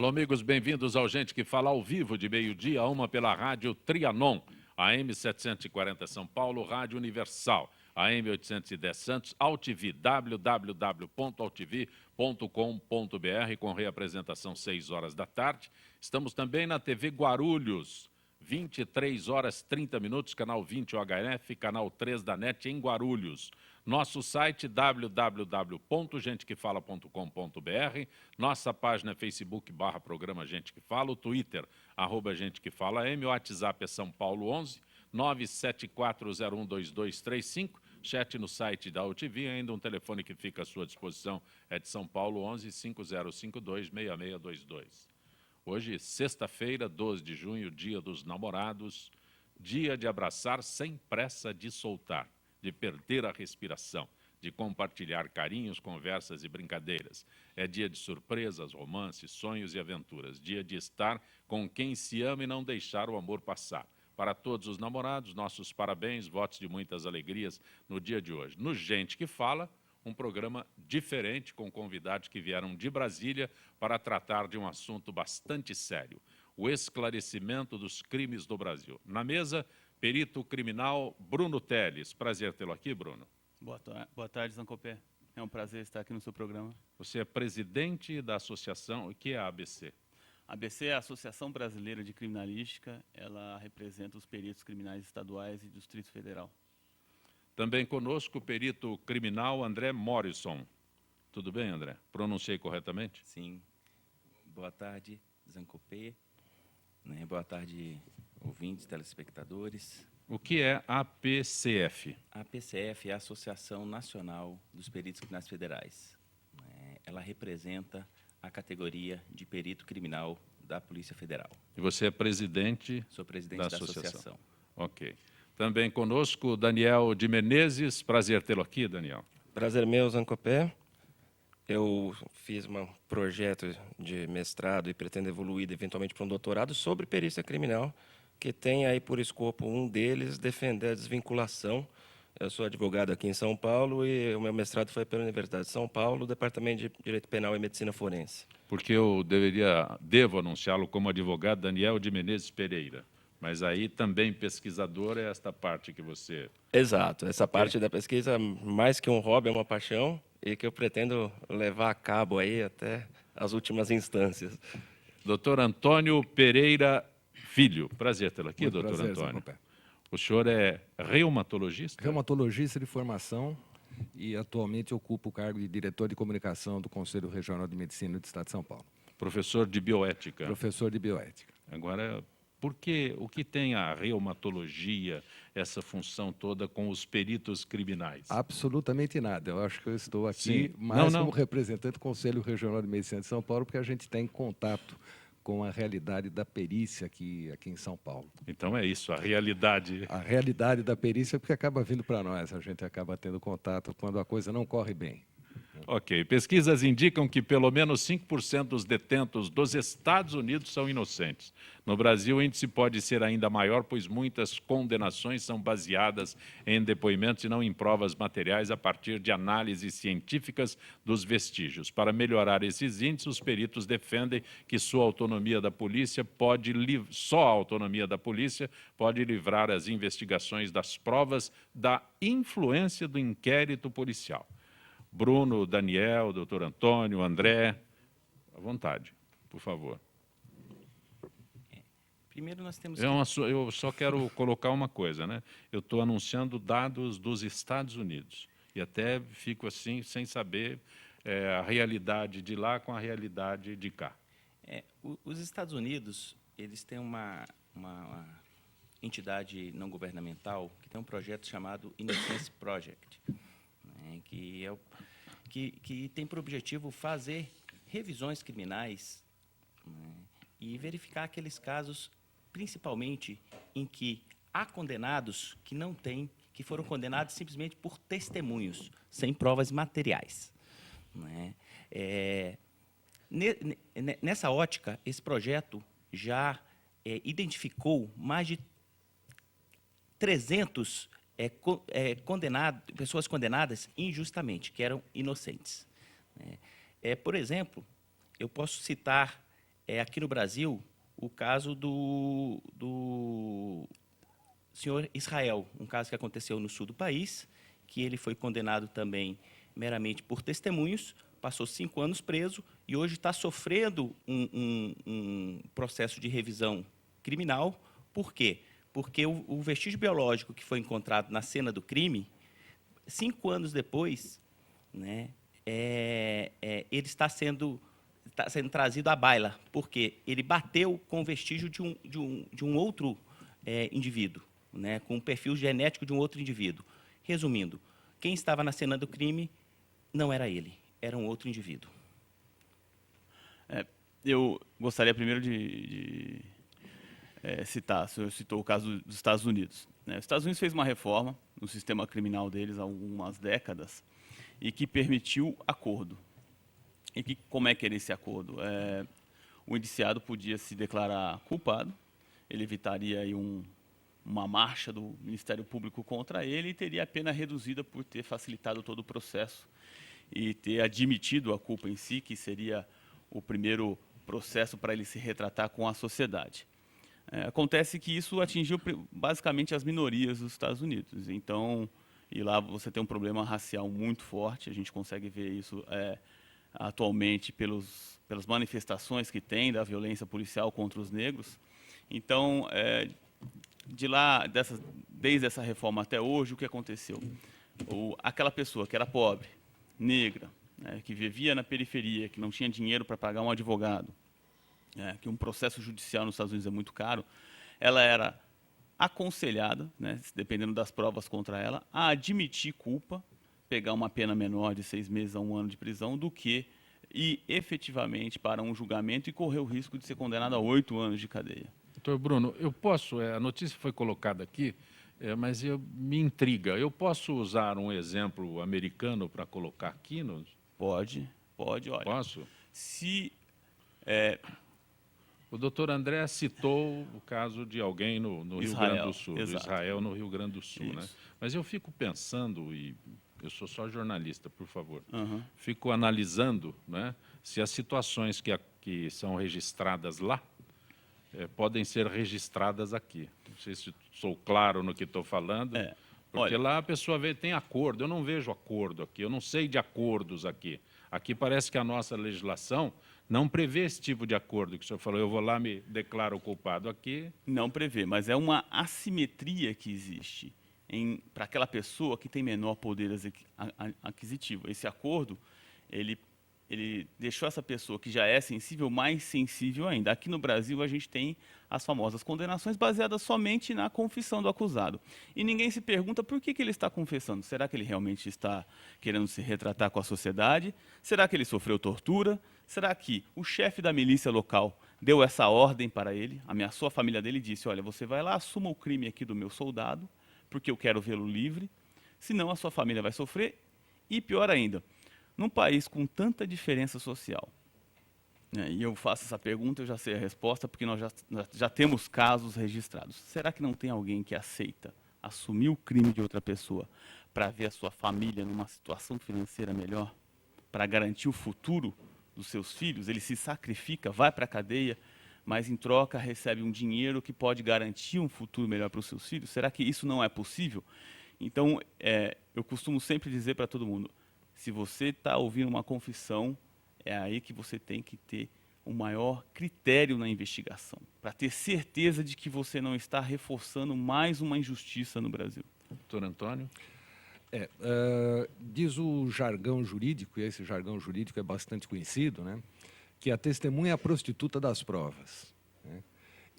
Alô, amigos, bem-vindos ao Gente que Fala ao vivo, de meio-dia a 1 pela rádio Trianon, AM 740 São Paulo, Rádio Universal, AM 810 Santos, AltV, www.altv.com.br, com reapresentação 6 horas da tarde. Estamos também na TV Guarulhos, 23 horas 30 minutos, canal 20 OHF, canal 3 da NET em Guarulhos. Nosso site www.gentequefala.com.br, nossa página Facebook /programa Gente que Fala, o Twitter @Gente que Fala M, o WhatsApp é São Paulo 11 974012235, chat no site da AltV, ainda um telefone que fica à sua disposição é de São Paulo 11 5052 6622. Hoje, sexta-feira, 12 de junho, dia dos namorados, dia de abraçar sem pressa de soltar, de perder a respiração, de compartilhar carinhos, conversas e brincadeiras. É dia de surpresas, romances, sonhos e aventuras. Dia de estar com quem se ama e não deixar o amor passar. Para todos os namorados, nossos parabéns, votos de muitas alegrias no dia de hoje. No Gente que Fala, um programa diferente, com convidados que vieram de Brasília para tratar de um assunto bastante sério: o esclarecimento dos crimes do Brasil. Na mesa, perito criminal Bruno Teles. Prazer tê-lo aqui, Bruno. Boa tarde, Zancopé. É um prazer estar aqui no seu programa. Você é presidente da associação, o que é a ABC? A ABC é a Associação Brasileira de Criminalística, ela representa os peritos criminais estaduais e do Distrito Federal. Também conosco o perito criminal André Morrison. Tudo bem, André? Pronunciei corretamente? Sim. Boa tarde, Zancopé. Boa tarde, ouvintes, telespectadores. O que é a APCF? A APCF é a Associação Nacional dos Peritos Criminais Federais. Ela representa a categoria de perito criminal da Polícia Federal. E você é presidente? Sou presidente da associação. Ok. Também conosco Daniel de Menezes. Prazer tê-lo aqui, Daniel. Prazer meu, Zancopé. Eu fiz um projeto de mestrado e pretendo evoluir eventualmente para um doutorado sobre perícia criminal, que tem aí por escopo um deles defender a desvinculação. Eu sou advogado aqui em São Paulo e o meu mestrado foi pela Universidade de São Paulo, Departamento de Direito Penal e Medicina Forense. Porque eu devo anunciá-lo como advogado Daniel de Menezes Pereira. Mas aí também pesquisador é esta parte que você... Exato. Essa parte da pesquisa, mais que um hobby, é uma paixão e que eu pretendo levar a cabo aí até as últimas instâncias. Doutor Antônio Pereira Filho. Prazer tê-lo aqui, Muito doutor prazer, Antônio. Zancopé. O senhor é reumatologista? Reumatologista de formação e atualmente ocupo o cargo de diretor de comunicação do Conselho Regional de Medicina do Estado de São Paulo. Professor de bioética. Professor de bioética. Agora, o que tem a reumatologia, essa função toda com os peritos criminais? Absolutamente nada. Eu acho que eu estou aqui mais como representante do Conselho Regional de Medicina de São Paulo, porque a gente tem contato com a realidade da perícia aqui em São Paulo. Então é isso, a realidade. A realidade da perícia, porque acaba vindo para nós, a gente acaba tendo contato quando a coisa não corre bem. Ok. Pesquisas indicam que pelo menos 5% dos detentos dos Estados Unidos são inocentes. No Brasil, o índice pode ser ainda maior, pois muitas condenações são baseadas em depoimentos e não em provas materiais a partir de análises científicas dos vestígios. Para melhorar esses índices, os peritos defendem que só a autonomia da polícia pode livrar as investigações das provas da influência do inquérito policial. Bruno, Daniel, doutor Antônio, André, à vontade, por favor. Primeiro nós temos Eu só quero colocar uma coisa, né? Eu estou anunciando dados dos Estados Unidos e até fico assim sem saber a realidade de lá com a realidade de cá. Os Estados Unidos, eles têm uma entidade não governamental que tem um projeto chamado Innocence Project, que tem por objetivo fazer revisões criminais, e verificar aqueles casos, principalmente em que há condenados que foram condenados simplesmente por testemunhos, sem provas materiais. Nessa ótica, esse projeto já identificou mais de 300 pessoas condenadas injustamente, que eram inocentes. Por exemplo, eu posso citar aqui no Brasil, o caso do senhor Israel, um caso que aconteceu no sul do país, que ele foi condenado também meramente por testemunhos, passou 5 anos preso e hoje está sofrendo um processo de revisão criminal. Por quê? Porque o vestígio biológico que foi encontrado na cena do crime, 5 anos depois, né, ele está sendo trazido à baila, porque ele bateu com o vestígio de um outro indivíduo, né, com o perfil genético de um outro indivíduo. Resumindo, quem estava na cena do crime não era ele, era um outro indivíduo. Eu gostaria primeiro de citar, o senhor citou o caso dos Estados Unidos. Os Estados Unidos fez uma reforma no sistema criminal deles há algumas décadas e que permitiu acordo. E como é que era esse acordo? O indiciado podia se declarar culpado, ele evitaria aí uma marcha do Ministério Público contra ele e teria a pena reduzida por ter facilitado todo o processo e ter admitido a culpa em si, que seria o primeiro processo para ele se retratar com a sociedade. Acontece que isso atingiu basicamente as minorias dos Estados Unidos. Então, e lá você tem um problema racial muito forte, a gente consegue ver isso atualmente pelas manifestações que tem da violência policial contra os negros. Então, desde essa reforma até hoje, o que aconteceu? Aquela pessoa que era pobre, negra, que vivia na periferia, que não tinha dinheiro para pagar um advogado, que um processo judicial nos Estados Unidos é muito caro, ela era aconselhada, dependendo das provas contra ela, a admitir culpa, pegar uma pena menor de 6 meses a 1 ano de prisão, do que ir efetivamente para um julgamento e correr o risco de ser condenado a 8 anos de cadeia. Doutor Bruno, eu posso, a notícia foi colocada aqui, mas me intriga. Eu posso usar um exemplo americano para colocar aqui? Pode, olha. Posso? O doutor André citou o caso de alguém no Rio Grande do Sul, exato. do Israel no Rio Grande do Sul, né? Mas eu fico pensando, e eu sou só jornalista, por favor, fico analisando, né, se as situações que são registradas lá podem ser registradas aqui. Não sei se sou claro no que estou falando, porque lá a pessoa tem acordo, eu não vejo acordo aqui, eu não sei de acordos aqui. Aqui parece que a nossa legislação não prevê esse tipo de acordo que o senhor falou, eu vou lá me declaro culpado aqui. Não prevê, mas é uma assimetria que existe para aquela pessoa que tem menor poder aquisitivo. Esse acordo, ele deixou essa pessoa que já é sensível mais sensível ainda. Aqui no Brasil, a gente tem as famosas condenações baseadas somente na confissão do acusado. E ninguém se pergunta por que ele está confessando. Será que ele realmente está querendo se retratar com a sociedade? Será que ele sofreu tortura? Será que o chefe da milícia local deu essa ordem para ele, ameaçou a família dele e disse, olha, você vai lá, assuma o crime aqui do meu soldado, porque eu quero vê-lo livre, senão a sua família vai sofrer. E pior ainda, num país com tanta diferença social, e eu faço essa pergunta, eu já sei a resposta, porque nós já temos casos registrados. Será que não tem alguém que aceita assumir o crime de outra pessoa para ver a sua família numa situação financeira melhor, para garantir o futuro dos seus filhos? Ele se sacrifica, vai para a cadeia, mas em troca recebe um dinheiro que pode garantir um futuro melhor para os seus filhos? Será que isso não é possível? Então, eu costumo sempre dizer para todo mundo, se você está ouvindo uma confissão, é aí que você tem que ter o maior critério na investigação, para ter certeza de que você não está reforçando mais uma injustiça no Brasil. Doutor Antônio? Diz o jargão jurídico, e esse jargão jurídico é bastante conhecido, né, que a testemunha é a prostituta das provas, né?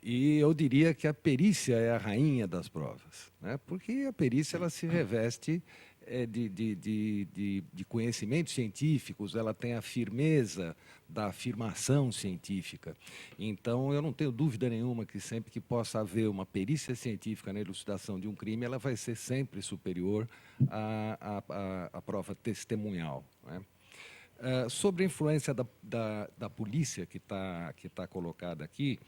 E eu diria que a perícia é a rainha das provas, né, porque a perícia ela se reveste de conhecimentos científicos, ela tem a firmeza da afirmação científica. Então, eu não tenho dúvida nenhuma que sempre que possa haver uma perícia científica na elucidação de um crime, ela vai ser sempre superior à prova testemunhal, né? Sobre a influência da polícia que tá colocada aqui,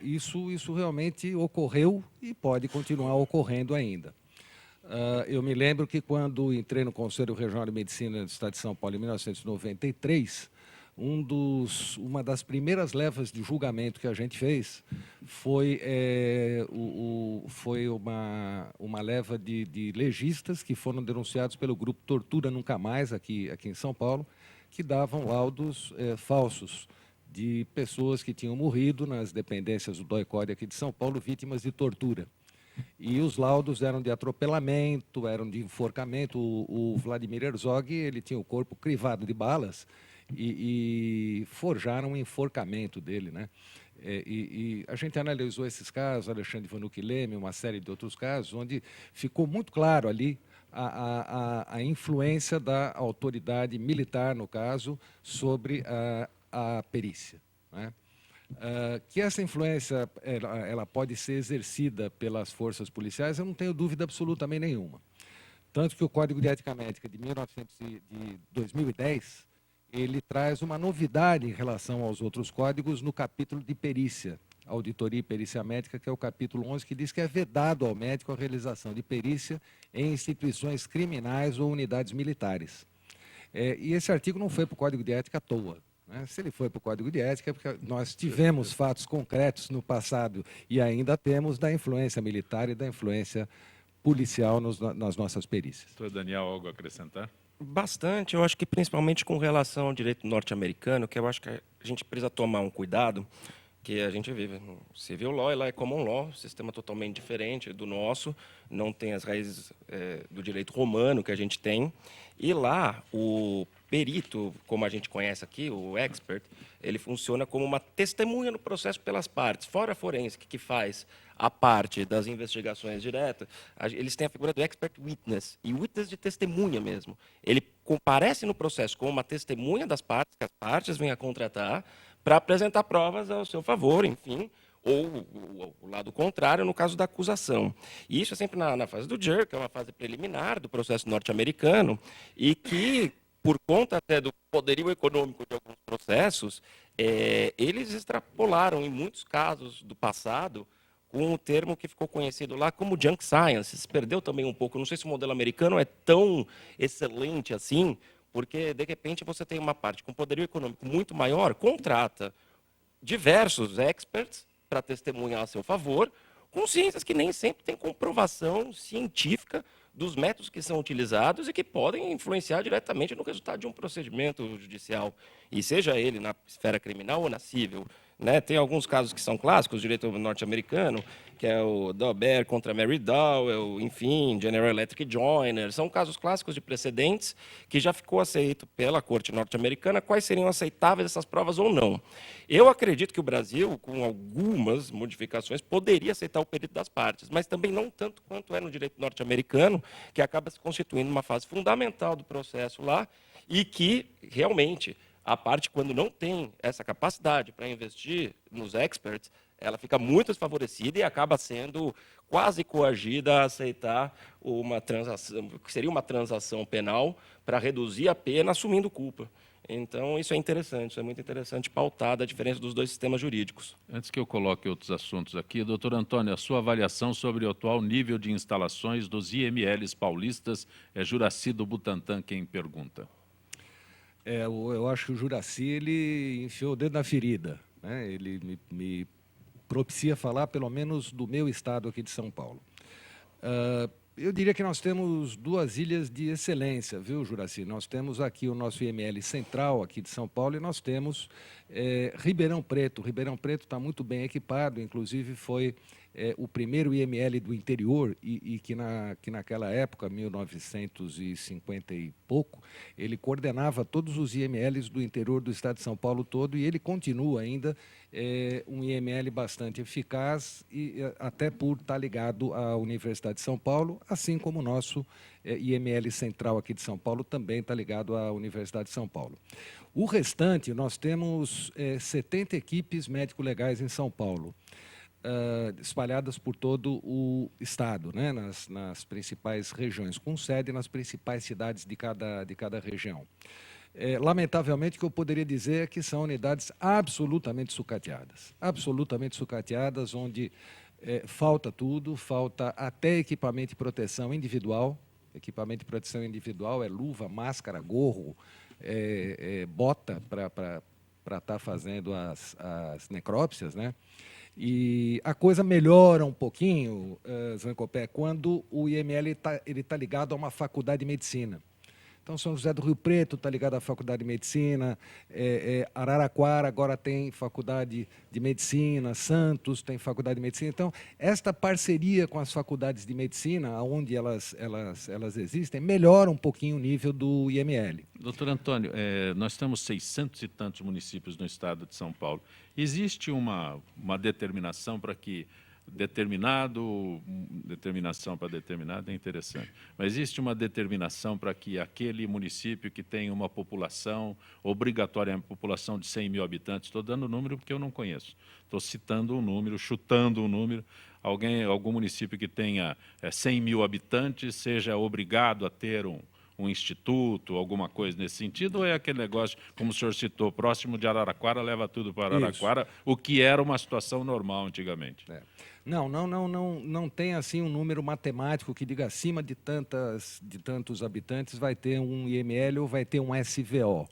isso realmente ocorreu e pode continuar ocorrendo ainda. Eu me lembro que quando entrei no Conselho Regional de Medicina do Estado de São Paulo em 1993, uma das primeiras levas de julgamento que a gente fez foi, foi uma leva de legistas que foram denunciados pelo grupo Tortura Nunca Mais, aqui em São Paulo, que davam laudos falsos de pessoas que tinham morrido nas dependências do DOI-CODE aqui de São Paulo, vítimas de tortura. E os laudos eram de atropelamento, eram de enforcamento. O Vladimir Herzog, ele tinha o corpo crivado de balas e forjaram um enforcamento dele, né? E a gente analisou esses casos, Alexandre Vanucchi Leme, uma série de outros casos, onde ficou muito claro ali a influência da autoridade militar, no caso, sobre a perícia, né? Que essa influência ela pode ser exercida pelas forças policiais, eu não tenho dúvida absolutamente nenhuma. Tanto que o Código de Ética Médica de 2010, ele traz uma novidade em relação aos outros códigos no capítulo de perícia, auditoria e perícia médica, que é o capítulo 11, que diz que é vedado ao médico a realização de perícia em instituições criminais ou unidades militares. E esse artigo não foi para o Código de Ética à toa. Se ele foi para o Código de Ética, é porque nós tivemos fatos concretos no passado e ainda temos da influência militar e da influência policial nas nossas perícias. Doutor Daniel, algo a acrescentar? Bastante, eu acho que principalmente com relação ao direito norte-americano, que eu acho que a gente precisa tomar um cuidado, que a gente vive no civil law, e lá é common law, sistema totalmente diferente do nosso, não tem as raízes do direito romano que a gente tem, e lá o perito, como a gente conhece aqui, o expert, ele funciona como uma testemunha no processo pelas partes. Fora a forense, que faz a parte das investigações diretas, eles têm a figura do expert witness, e witness de testemunha mesmo. Ele comparece no processo como uma testemunha das partes, que as partes vêm a contratar, para apresentar provas ao seu favor, enfim, ou o lado contrário, no caso da acusação. E isso é sempre na fase do jury, que é uma fase preliminar do processo norte-americano, e que, por conta até do poderio econômico de alguns processos, eles extrapolaram, em muitos casos do passado, com um termo que ficou conhecido lá como junk science. Se perdeu também um pouco. Não sei se o modelo americano é tão excelente assim, porque, de repente, você tem uma parte com poderio econômico muito maior, contrata diversos experts para testemunhar a seu favor, com ciências que nem sempre têm comprovação científica dos métodos que são utilizados e que podem influenciar diretamente no resultado de um procedimento judicial, e seja ele na esfera criminal ou na civil. Tem alguns casos que são clássicos do direito norte-americano, que é o Daubert contra Mary Dowell, enfim, General Electric Joyner. São casos clássicos de precedentes que já ficou aceito pela Corte norte-americana quais seriam aceitáveis essas provas ou não. Eu acredito que o Brasil, com algumas modificações, poderia aceitar o perito das partes, mas também não tanto quanto é no direito norte-americano, que acaba se constituindo uma fase fundamental do processo lá e que, realmente, a parte, quando não tem essa capacidade para investir nos experts, ela fica muito desfavorecida e acaba sendo quase coagida a aceitar uma transação, que seria uma transação penal, para reduzir a pena assumindo culpa. Então, isso é interessante, isso é muito interessante pautar a diferença dos dois sistemas jurídicos. Antes que eu coloque outros assuntos aqui, doutor Antônio, a sua avaliação sobre o atual nível de instalações dos IMLs paulistas, é Juraci do Butantan quem pergunta. Eu acho que o Juraci, ele enfiou o dedo na ferida, né? Ele me propicia falar, pelo menos, do meu estado aqui de São Paulo. Eu diria que nós temos duas ilhas de excelência, viu, Juraci? Nós temos aqui o nosso IML central aqui de São Paulo e nós temos Ribeirão Preto. Ribeirão Preto está muito bem equipado, inclusive foi o primeiro IML do interior e que naquela época, 1950 e pouco, ele coordenava todos os IMLs do interior do estado de São Paulo todo, e ele continua ainda um IML bastante eficaz, e até por estar ligado à Universidade de São Paulo, assim como o nosso IML central aqui de São Paulo também está ligado à Universidade de São Paulo. O restante, nós temos 70 equipes médico-legais em São Paulo, espalhadas por todo o estado, né, nas principais regiões, com sede nas principais cidades de cada região. Lamentavelmente, o que eu poderia dizer é que são unidades absolutamente sucateadas, onde falta tudo, falta até equipamento de proteção individual. Equipamento de proteção individual é luva, máscara, gorro, bota para estar fazendo as necrópsias, né? E a coisa melhora um pouquinho, Zancopé, quando o IML tá ligado a uma faculdade de medicina. Então, São José do Rio Preto está ligado à Faculdade de Medicina, Araraquara agora tem Faculdade de Medicina, Santos tem Faculdade de Medicina. Então, esta parceria com as faculdades de medicina, onde elas existem, melhora um pouquinho o nível do IML. Doutor Antônio, nós temos 600 e tantos municípios no estado de São Paulo. Existe uma determinação para que determinação para determinado é interessante, mas existe uma determinação para que aquele município que tem uma população obrigatória, uma população de 100 mil habitantes, estou dando o número porque eu não conheço, estou citando um número, chutando um número, algum município que tenha 100 mil habitantes seja obrigado a ter um instituto, alguma coisa nesse sentido, ou é aquele negócio, como o senhor citou, próximo de Araraquara, leva tudo para Araraquara, o que era uma situação normal antigamente? Não tem assim um número matemático que diga acima de tantos habitantes vai ter um IML ou vai ter um SVO.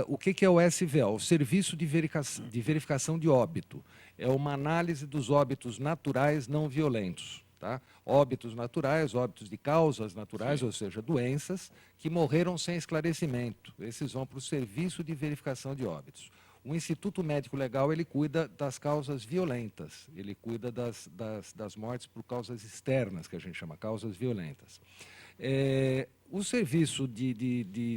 O que é o SVO? O Serviço de Verificação de Óbito. É uma análise dos óbitos naturais não violentos. Tá? Óbitos naturais, óbitos de causas naturais, ou seja, doenças que morreram sem esclarecimento. Esses vão para o Serviço de Verificação de Óbitos. O Instituto Médico Legal ele cuida das causas violentas, ele cuida das mortes por causas externas, que a gente chama causas violentas. O serviço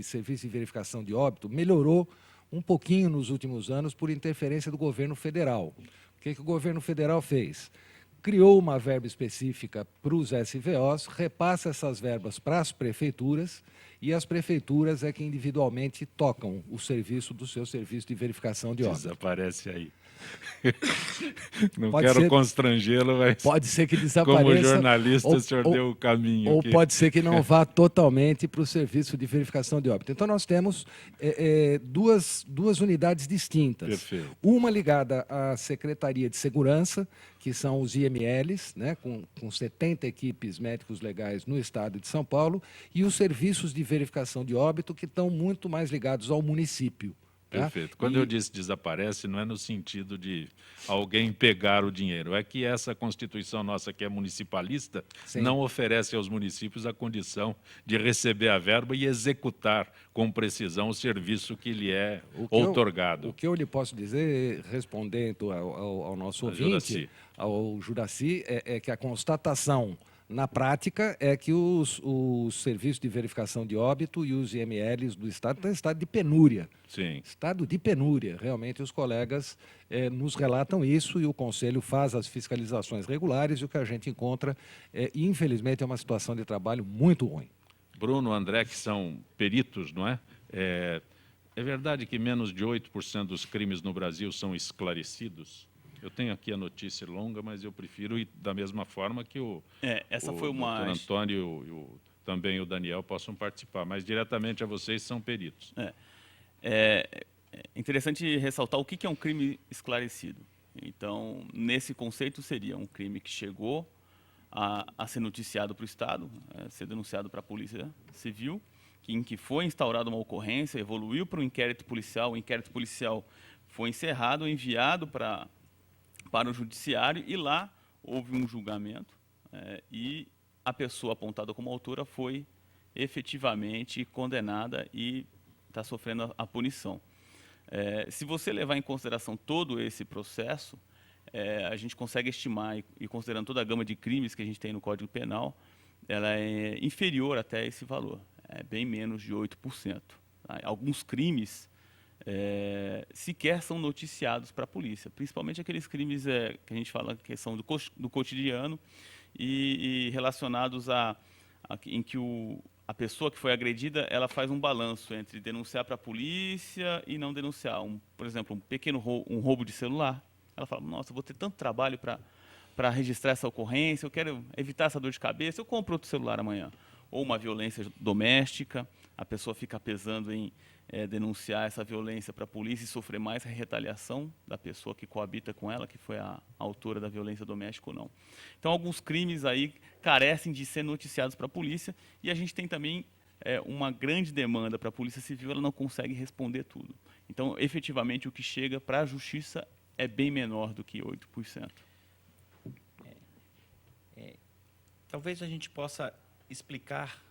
serviço de verificação de óbito melhorou um pouquinho nos últimos anos por interferência do governo federal. O que o governo federal fez? Criou uma verba específica para os SVOs, repassa essas verbas para as prefeituras, e as prefeituras é que individualmente tocam o serviço do seu serviço de verificação de óbito. Desaparece aí. Não Pode quero ser, constrangê-lo, mas pode ser que desapareça. como jornalista, o senhor deu o caminho. Ou aqui. pode ser que não vá totalmente para o serviço de verificação de óbito. Então, nós temos duas unidades distintas. Perfeito. Uma ligada à Secretaria de Segurança, que são os IMLs, né, com 70 equipes médicos legais no estado de São Paulo, e os serviços de verificação de óbito, que estão muito mais ligados ao município. Tá? Perfeito. Quando eu disse desaparece, não é no sentido de alguém pegar o dinheiro. É que essa Constituição nossa, que é municipalista, Sim. não oferece aos municípios a condição de receber a verba e executar com precisão o serviço que lhe é outorgado. O que eu lhe posso dizer, respondendo ao nosso ouvinte, ao Juraci, é que a constatação na prática é que os serviços de verificação de óbito e os IMLs do Estado estão em estado de penúria. Sim. Estado de penúria. Realmente os colegas nos relatam isso e o Conselho faz as fiscalizações regulares e o que a gente encontra, infelizmente, é uma situação de trabalho muito ruim. Bruno, André, que são peritos, não é? É verdade que menos de 8% dos crimes no Brasil são esclarecidos? Eu tenho aqui a notícia longa, mas eu prefiro ir da mesma forma que essa foi uma... Dr. Antônio e também o Daniel possam participar, mas diretamente a vocês são peritos. É interessante ressaltar o que é um crime esclarecido. Então, nesse conceito, seria um crime que chegou a ser noticiado para o Estado, ser denunciado para a Polícia Civil, em que foi instaurada uma ocorrência, evoluiu para um inquérito policial, o inquérito policial foi encerrado, enviado para o judiciário e lá houve um julgamento e a pessoa apontada como autora foi efetivamente condenada e está sofrendo a punição. Se você levar em consideração todo esse processo, a gente consegue estimar, e considerando toda a gama de crimes que a gente tem no Código Penal, ela é inferior até esse valor, bem menos de 8%. Tá? Alguns crimes sequer são noticiados para a polícia, principalmente aqueles crimes que a gente fala que são do cotidiano e relacionados em que a pessoa que foi agredida ela faz um balanço entre denunciar para a polícia e não denunciar. Por exemplo, um pequeno roubo de celular. Ela fala, nossa, eu vou ter tanto trabalho para registrar essa ocorrência, eu quero evitar essa dor de cabeça, eu compro outro celular amanhã. Ou uma violência doméstica, a pessoa fica pesando em denunciar essa violência para a polícia e sofrer mais a retaliação da pessoa que coabita com ela, que foi a autora da violência doméstica ou não. Então, alguns crimes aí carecem de ser noticiados para a polícia e a gente tem também uma grande demanda para a Polícia Civil, ela não consegue responder tudo. Então, efetivamente, o que chega para a Justiça é bem menor do que 8%. Talvez a gente possa explicar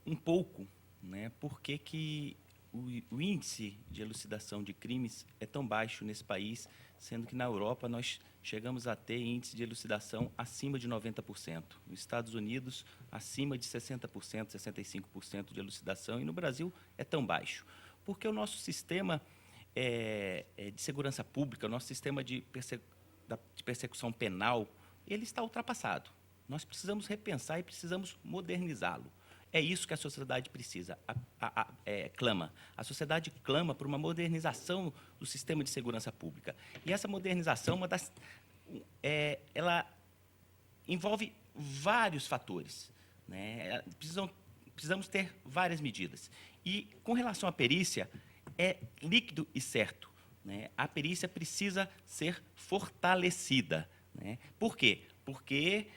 um pouco, né, por que o índice de elucidação de crimes é tão baixo nesse país, sendo que na Europa nós chegamos a ter índice de elucidação acima de 90%. Nos Estados Unidos, acima de 60%, 65% de elucidação, e no Brasil é tão baixo. Porque o nosso sistema de segurança pública, o nosso sistema de persecução penal, ele está ultrapassado. Nós precisamos repensar e precisamos modernizá-lo. É isso que a sociedade precisa, clama. A sociedade clama por uma modernização do sistema de segurança pública. E essa modernização, ela envolve vários fatores, né? Precisamos ter várias medidas. E, com relação à perícia, é líquido e certo, né? A perícia precisa ser fortalecida, né? Por quê? Porque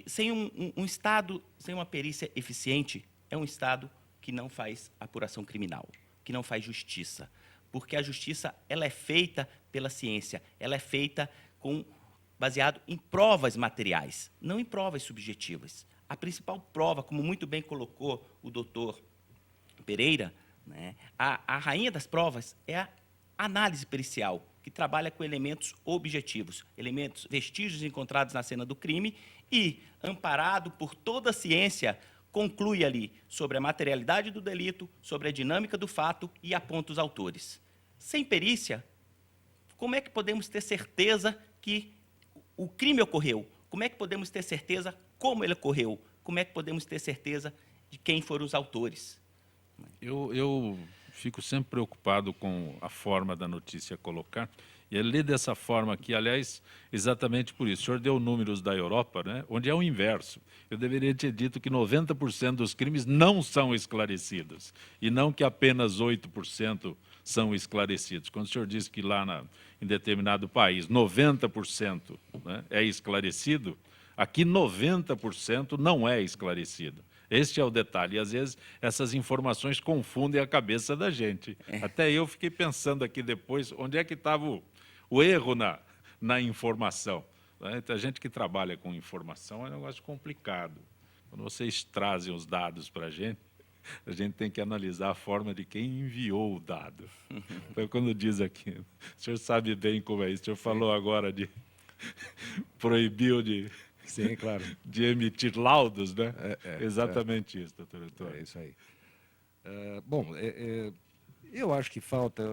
sem um Estado, sem uma perícia eficiente, é um Estado que não faz apuração criminal, que não faz justiça. Porque a justiça ela é feita pela ciência, ela é feita baseado em provas materiais, não em provas subjetivas. A principal prova, como muito bem colocou o doutor Pereira, né, a rainha das provas é a análise pericial, que trabalha com elementos objetivos, vestígios encontrados na cena do crime e, amparado por toda a ciência, conclui ali sobre a materialidade do delito, sobre a dinâmica do fato e aponta os autores. Sem perícia, como é que podemos ter certeza que o crime ocorreu? Como é que podemos ter certeza como ele ocorreu? Como é que podemos ter certeza de quem foram os autores? Eu fico sempre preocupado com a forma da notícia colocar, e ele lê dessa forma aqui, aliás, exatamente por isso. O senhor deu números da Europa, né, onde é o inverso. Eu deveria ter dito que 90% dos crimes não são esclarecidos, e não que apenas 8% são esclarecidos. Quando o senhor diz que lá em determinado país 90%, né, é esclarecido, aqui 90% não é esclarecido. Este é o detalhe. E, às vezes, essas informações confundem a cabeça da gente. Até eu fiquei pensando aqui depois, onde é que estava o erro na informação. A gente que trabalha com informação é um negócio complicado. Quando vocês trazem os dados para a gente tem que analisar a forma de quem enviou o dado. Então, quando diz aqui, o senhor sabe bem como é isso. O senhor falou agora de proibiu de... Sim, claro. De emitir laudos, né? Exatamente isso, doutor Antônio. É isso aí. Eu acho que falta,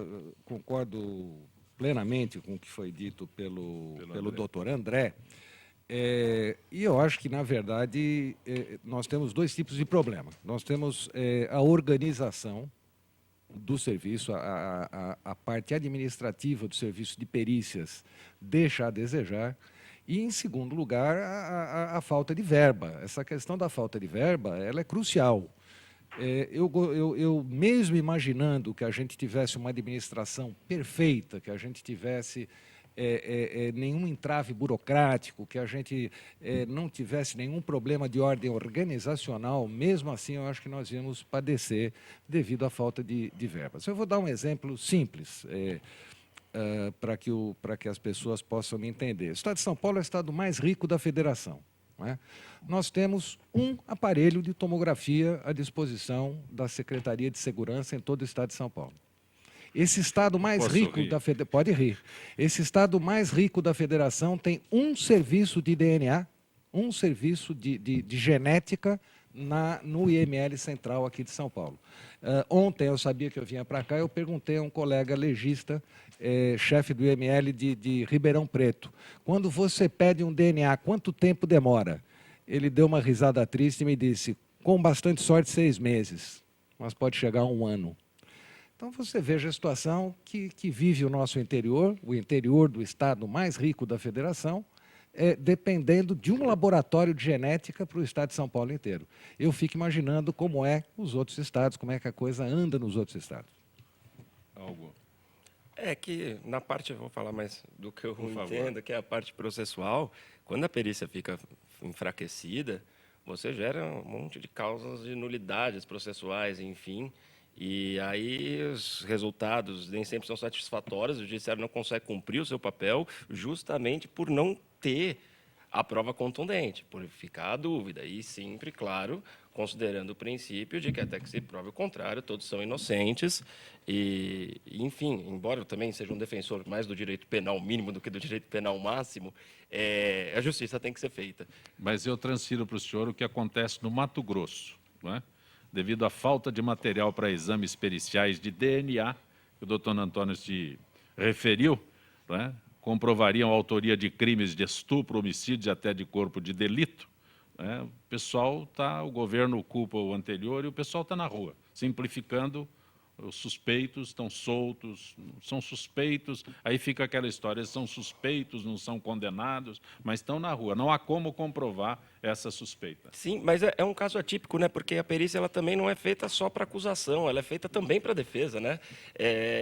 concordo plenamente com o que foi dito pelo doutor André, e eu acho que, na verdade, nós temos dois tipos de problema. Nós temos a organização do serviço, a parte administrativa do serviço de perícias deixa a desejar. E, em segundo lugar, a falta de verba. Essa questão da falta de verba ela é crucial. Eu mesmo imaginando que a gente tivesse uma administração perfeita, que a gente tivesse nenhum entrave burocrático, que a gente não tivesse nenhum problema de ordem organizacional, mesmo assim eu acho que nós íamos padecer devido à falta de verbas. Eu vou dar um exemplo simples, para que as pessoas possam me entender. O Estado de São Paulo é o estado mais rico da federação, não é? Nós temos um aparelho de tomografia à disposição da Secretaria de Segurança em todo o Estado de São Paulo. Esse estado mais rico da federação... Pode rir. Esse estado mais rico da federação tem um serviço de DNA, um serviço de genética no IML Central aqui de São Paulo. Ontem, eu sabia que eu vinha para cá, eu perguntei a um colega legista, chefe do IML de Ribeirão Preto, quando você pede um DNA, quanto tempo demora? Ele deu uma risada triste e me disse, com bastante sorte, 6 meses, mas pode chegar a 1 ano. Então, você veja a situação que vive o nosso interior, o interior do estado mais rico da federação, dependendo de um laboratório de genética para o estado de São Paulo inteiro. Eu fico imaginando como é os outros estados, como é que a coisa anda nos outros estados. Algo. É que, na parte, eu vou falar mais do que eu entendo, que é a parte processual, quando a perícia fica enfraquecida, você gera um monte de causas de nulidades processuais, enfim. E aí os resultados nem sempre são satisfatórios, o judiciário não consegue cumprir o seu papel justamente por não ter a prova contundente, por ficar a dúvida. E sempre, claro, considerando o princípio de que até que se prove o contrário, todos são inocentes. E, enfim, embora eu também seja um defensor mais do direito penal mínimo do que do direito penal máximo, a justiça tem que ser feita. Mas eu transfiro para o senhor o que acontece no Mato Grosso, não é? Devido à falta de material para exames periciais de DNA, que o doutor Antônio se referiu, não é? Comprovariam a autoria de crimes de estupro, homicídio e até de corpo de delito, né? O governo culpa o anterior e o pessoal está na rua, simplificando. Os suspeitos estão soltos, são suspeitos, aí fica aquela história, eles são suspeitos, não são condenados, mas estão na rua. Não há como comprovar essa suspeita. Sim, mas é um caso atípico, né? Porque a perícia ela também não é feita só para acusação, ela é feita também para defesa, né?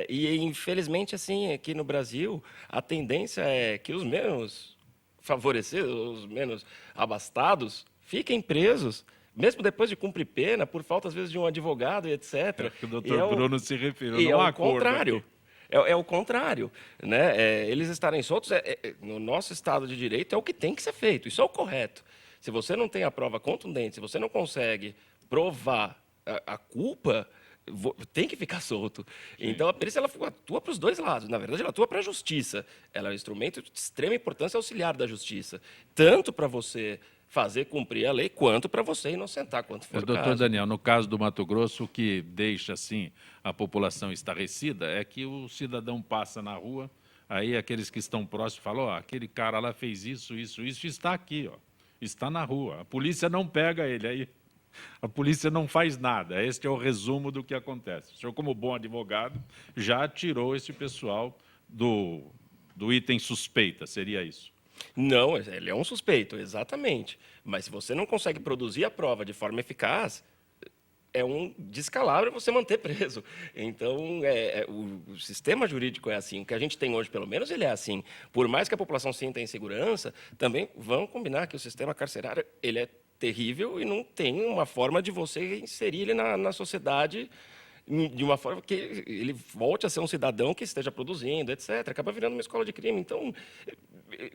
E infelizmente, assim, aqui no Brasil, a tendência é que os menos favorecidos, os menos abastados, fiquem presos, mesmo depois de cumprir pena, por falta, às vezes, de um advogado e etc. É que o doutor Bruno se referiu, e não é há o contrário. É o contrário, né? Eles estarem soltos, no nosso Estado de Direito, é o que tem que ser feito, isso é o correto. Se você não tem a prova contundente, se você não consegue provar a culpa, tem que ficar solto. Sim. Então, a perícia ela atua para os dois lados. Na verdade, ela atua para a justiça. Ela é um instrumento de extrema importância auxiliar da justiça, tanto para você fazer cumprir a lei, quanto para você inocentar, quanto for o caso. Doutor Daniel, no caso do Mato Grosso, o que deixa assim a população estarrecida é que o cidadão passa na rua, aí aqueles que estão próximos falam, aquele cara lá fez isso, está aqui, está na rua. A polícia não pega ele, aí a polícia não faz nada. Este é o resumo do que acontece. O senhor, como bom advogado, já tirou esse pessoal do item suspeita, seria isso? Não, ele é um suspeito, exatamente. Mas se você não consegue produzir a prova de forma eficaz, é um descalabro você manter preso. Então, o sistema jurídico é assim. O que a gente tem hoje, pelo menos, ele é assim. Por mais que a população sinta insegurança, também vamos combinar que o sistema carcerário ele é terrível e não tem uma forma de você inserir ele na sociedade de uma forma que ele volte a ser um cidadão que esteja produzindo, etc. Acaba virando uma escola de crime. Então,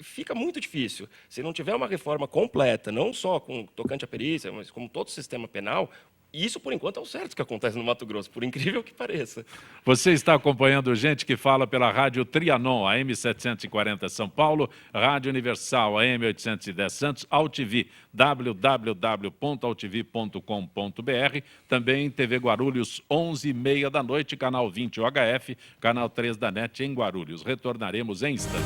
fica muito difícil. Se não tiver uma reforma completa, não só com tocante à perícia, mas como todo o sistema penal, isso, por enquanto, é o certo que acontece no Mato Grosso, por incrível que pareça. Você está acompanhando Gente que Fala pela Rádio Trianon, AM 740 São Paulo, Rádio Universal, AM 810 Santos, AltV, www.altv.com.br, também TV Guarulhos, 11h30 da noite, canal 20 UHF, canal 3 da NET em Guarulhos. Retornaremos em instantes.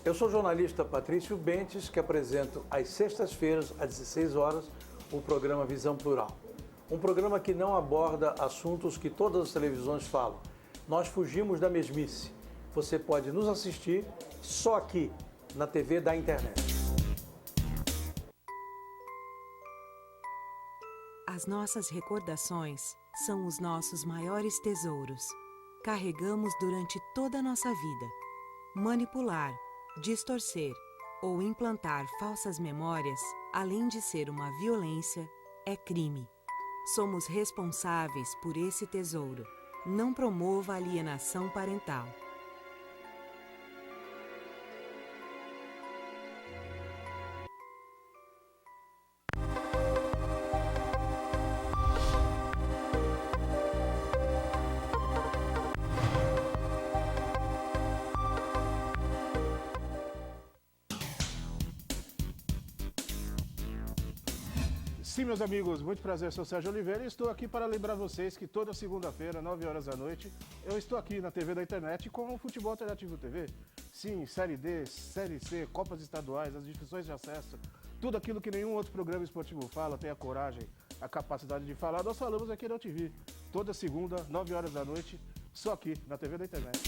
Eu sou o jornalista Patrício Bentes, que apresento às sextas-feiras, às 16 horas, o programa Visão Plural. Um programa que não aborda assuntos que todas as televisões falam. Nós fugimos da mesmice. Você pode nos assistir só aqui, na TV da internet. As nossas recordações são os nossos maiores tesouros. Carregamos durante toda a nossa vida. Manipular, distorcer ou implantar falsas memórias, além de ser uma violência, é crime. Somos responsáveis por esse tesouro. Não promova alienação parental. Sim, meus amigos, muito prazer, sou Sérgio Oliveira e estou aqui para lembrar vocês que toda segunda-feira, 9 horas da noite, eu estou aqui na TV da internet com o Futebol Alternativo TV. Sim, Série D, Série C, Copas Estaduais, as divisões de acesso, tudo aquilo que nenhum outro programa esportivo fala, tem a coragem, a capacidade de falar, nós falamos aqui na TV. Toda segunda, 9 horas da noite, só aqui na TV da internet.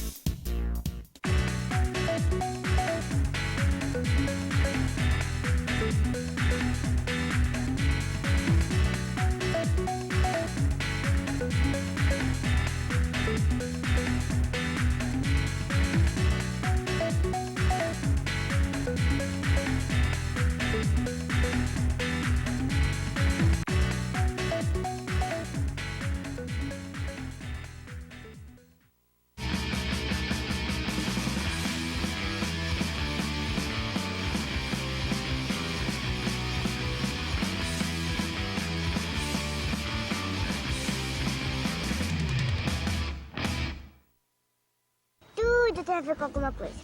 Tudo tem a ver com alguma coisa.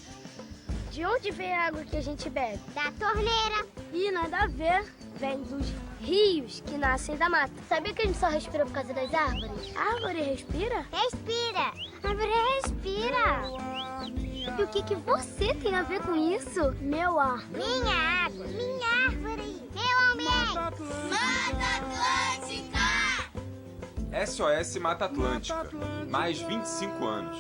De onde vem a água que a gente bebe? Da torneira. Ih, nada a ver. Vem dos rios que nascem da mata. Sabia que a gente só respira por causa das árvores? A árvore respira? Respira. A árvore respira. E o que você tem a ver com isso? Meu ar. Minha água. Minha árvore. Meu ambiente. Mata Atlântica! SOS Mata Atlântica. Mais 25 anos.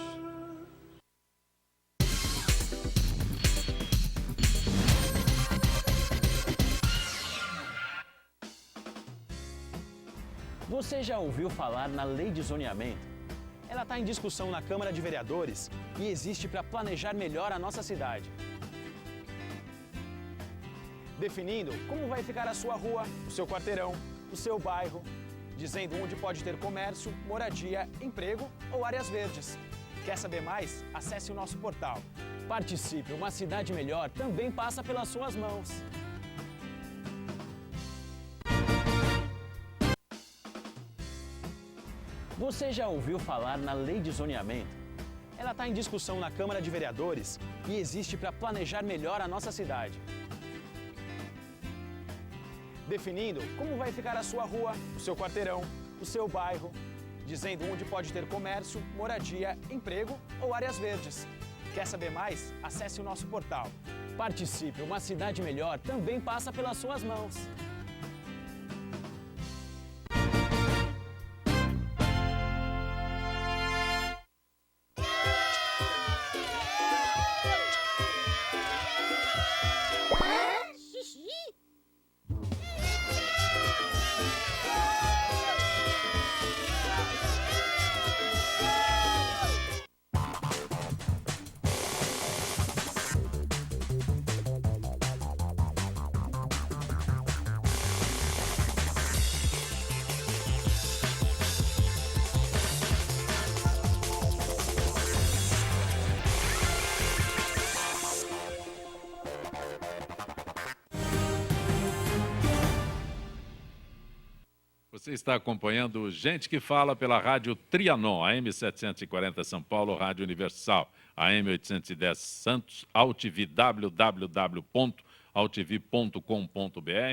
Você já ouviu falar na Lei de Zoneamento? Ela está em discussão na Câmara de Vereadores e existe para planejar melhor a nossa cidade. Definindo como vai ficar a sua rua, o seu quarteirão, o seu bairro, dizendo onde pode ter comércio, moradia, emprego ou áreas verdes. Quer saber mais? Acesse o nosso portal. Participe, uma cidade melhor também passa pelas suas mãos. Você já ouviu falar na Lei de Zoneamento? Ela está em discussão na Câmara de Vereadores e existe para planejar melhor a nossa cidade. Definindo como vai ficar a sua rua, o seu quarteirão, o seu bairro, dizendo onde pode ter comércio, moradia, emprego ou áreas verdes. Quer saber mais? Acesse o nosso portal. Participe, uma cidade melhor também passa pelas suas mãos. Você está acompanhando Gente que Fala pela Rádio Trianon, AM 740 São Paulo, Rádio Universal, AM 810 Santos, AltV, www.altv.com.br,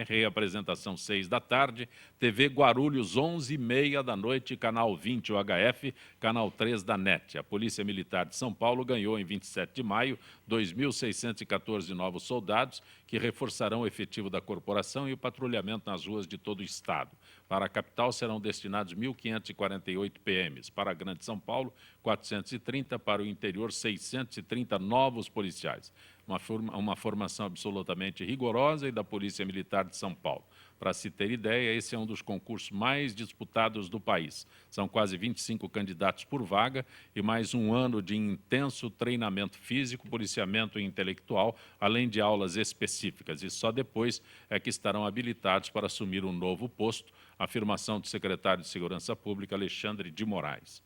reapresentação 6 da tarde, TV Guarulhos 11h30 da noite, canal 20 UHF, canal 3 da NET. A Polícia Militar de São Paulo ganhou em 27 de maio 2.614 novos soldados que reforçarão o efetivo da corporação e o patrulhamento nas ruas de todo o estado. Para a capital serão destinados 1.548 PMs, para a Grande São Paulo 430, para o interior 630 novos policiais. Uma formação absolutamente rigorosa e da Polícia Militar de São Paulo. Para se ter ideia, esse é um dos concursos mais disputados do país. São quase 25 candidatos por vaga e mais um ano de intenso treinamento físico, policiamento e intelectual, além de aulas específicas. E só depois é que estarão habilitados para assumir um novo posto, afirmação do secretário de Segurança Pública, Alexandre de Moraes.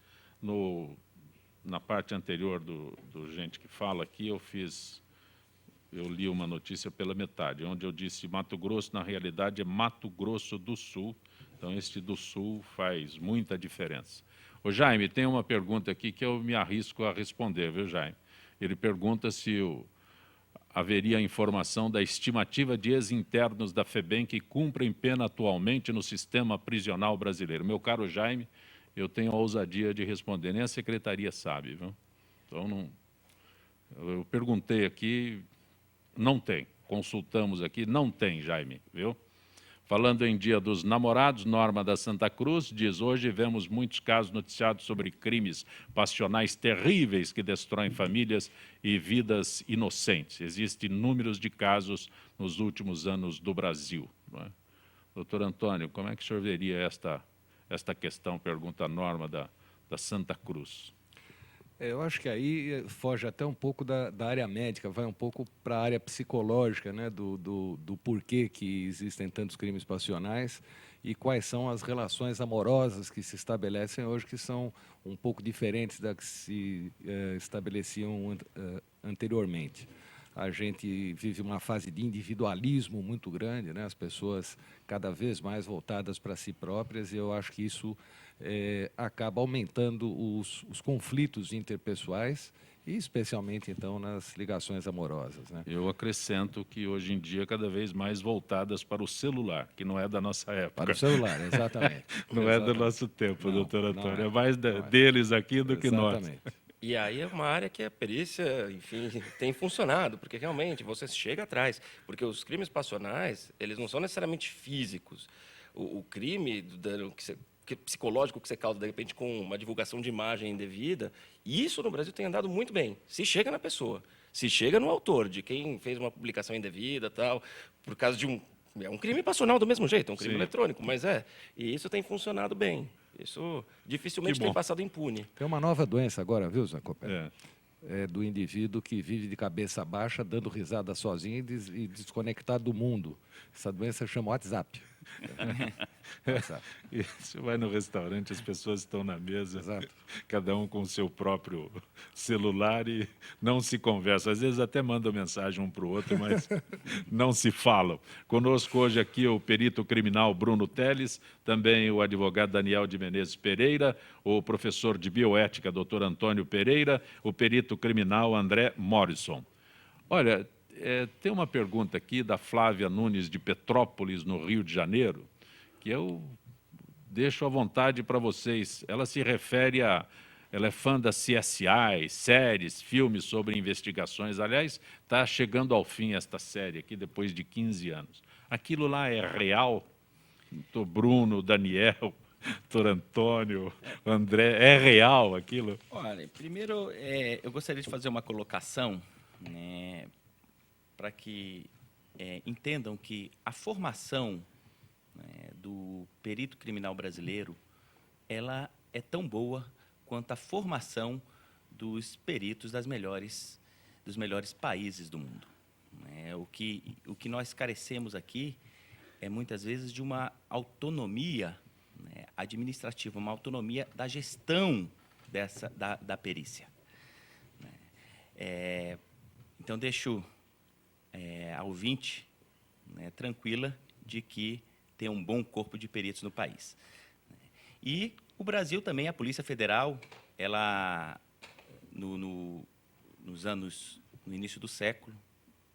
Na parte anterior do Gente que Fala aqui, eu li uma notícia pela metade, onde eu disse Mato Grosso, na realidade, é Mato Grosso do Sul. Então, este do Sul faz muita diferença. Ô, Jaime, tem uma pergunta aqui que eu me arrisco a responder, viu, Jaime? Ele pergunta se haveria informação da estimativa de ex-internos da FEBEM que cumprem pena atualmente no sistema prisional brasileiro. Meu caro Jaime, eu tenho a ousadia de responder, nem a secretaria sabe, viu? Então, não... Eu perguntei aqui... Não tem. Consultamos aqui, não tem, Jaime, viu? Falando em Dia dos Namorados, Norma da Santa Cruz diz, hoje vemos muitos casos noticiados sobre crimes passionais terríveis que destroem famílias e vidas inocentes. Existem números de casos nos últimos anos do Brasil. Não é? Doutor Antônio, como é que o senhor veria esta questão, pergunta a Norma da Santa Cruz? Eu acho que aí foge até um pouco da área médica, vai um pouco para a área psicológica, né, do porquê que existem tantos crimes passionais e quais são as relações amorosas que se estabelecem hoje, que são um pouco diferentes das que se estabeleciam anteriormente. A gente vive uma fase de individualismo muito grande, né? As pessoas cada vez mais voltadas para si próprias, e eu acho que isso acaba aumentando os conflitos interpessoais, e especialmente, então, nas ligações amorosas, né? Eu acrescento que, hoje em dia, cada vez mais voltadas para o celular, que não é da nossa época. Para o celular, exatamente. Não é do nosso tempo, Não, doutor não Antônio. é. É mais deles aqui do que nós. Exatamente. E aí é uma área que a perícia, enfim, tem funcionado, porque realmente você chega atrás. Porque os crimes passionais, eles não são necessariamente físicos. O crime psicológico que você causa, de repente, com uma divulgação de imagem indevida, isso no Brasil tem andado muito bem. Se chega na pessoa, se chega no autor, de quem fez uma publicação indevida, tal, por causa de é um crime passional do mesmo jeito, é um crime eletrônico, mas e isso tem funcionado bem. Isso dificilmente tem passado impune. Tem uma nova doença agora, viu, Zé Copé? É do indivíduo que vive de cabeça baixa, dando risada sozinho e desconectado do mundo. Essa doença chama WhatsApp. E você vai no restaurante, as pessoas estão na mesa, cada um com o seu próprio celular e não se conversam. Às vezes até mandam mensagem um para o outro, mas não se falam. Conosco hoje aqui o perito criminal Bruno Teles, também o advogado Daniel de Menezes Pereira, o professor de bioética, doutor Antônio Pereira, o perito criminal André Morrison. Olha, tem uma pergunta aqui da Flávia Nunes de Petrópolis, no Rio de Janeiro, que eu deixo à vontade para vocês. Ela se refere ela é fã da CSI, séries, filmes sobre investigações. Aliás, está chegando ao fim esta série aqui, depois de 15 anos. Aquilo lá é real? Doutor Bruno, Daniel, doutor Antônio, André, é real aquilo? Olha, primeiro, eu gostaria de fazer uma colocação, né, para que entendam que a formação, né, do perito criminal brasileiro, ela é tão boa quanto a formação dos peritos dos melhores países do mundo. Né? O que nós carecemos aqui é, muitas vezes, de uma autonomia, né, administrativa, uma autonomia da gestão da perícia. Né? Então, deixo a ouvinte, né, tranquila de que tem um bom corpo de peritos no país. E o Brasil também, a Polícia Federal, ela, no início do século,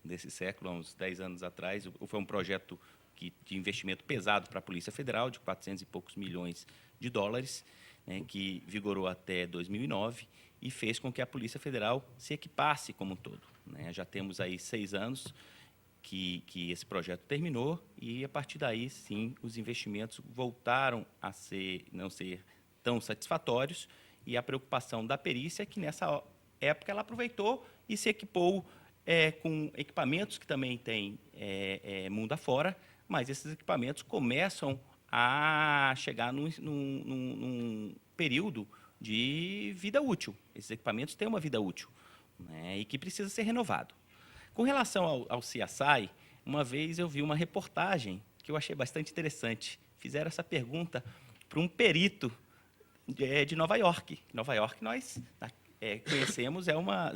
desse século, há uns 10 anos atrás, foi um projeto de investimento pesado para a Polícia Federal, de 400 e poucos milhões de dólares, né, que vigorou até 2009 e fez com que a Polícia Federal se equipasse como um todo. Né? Já temos aí 6 anos que esse projeto terminou e, a partir daí, sim, os investimentos voltaram a não ser tão satisfatórios, e a preocupação da perícia é que, nessa época, ela aproveitou e se equipou com equipamentos que também tem mundo afora, mas esses equipamentos começam a chegar num período de vida útil. Esses equipamentos têm uma vida útil, né, e que precisa ser renovado. Com relação ao CSI, uma vez eu vi uma reportagem que eu achei bastante interessante. Fizeram essa pergunta para um perito de Nova York. Nova York, nós conhecemos,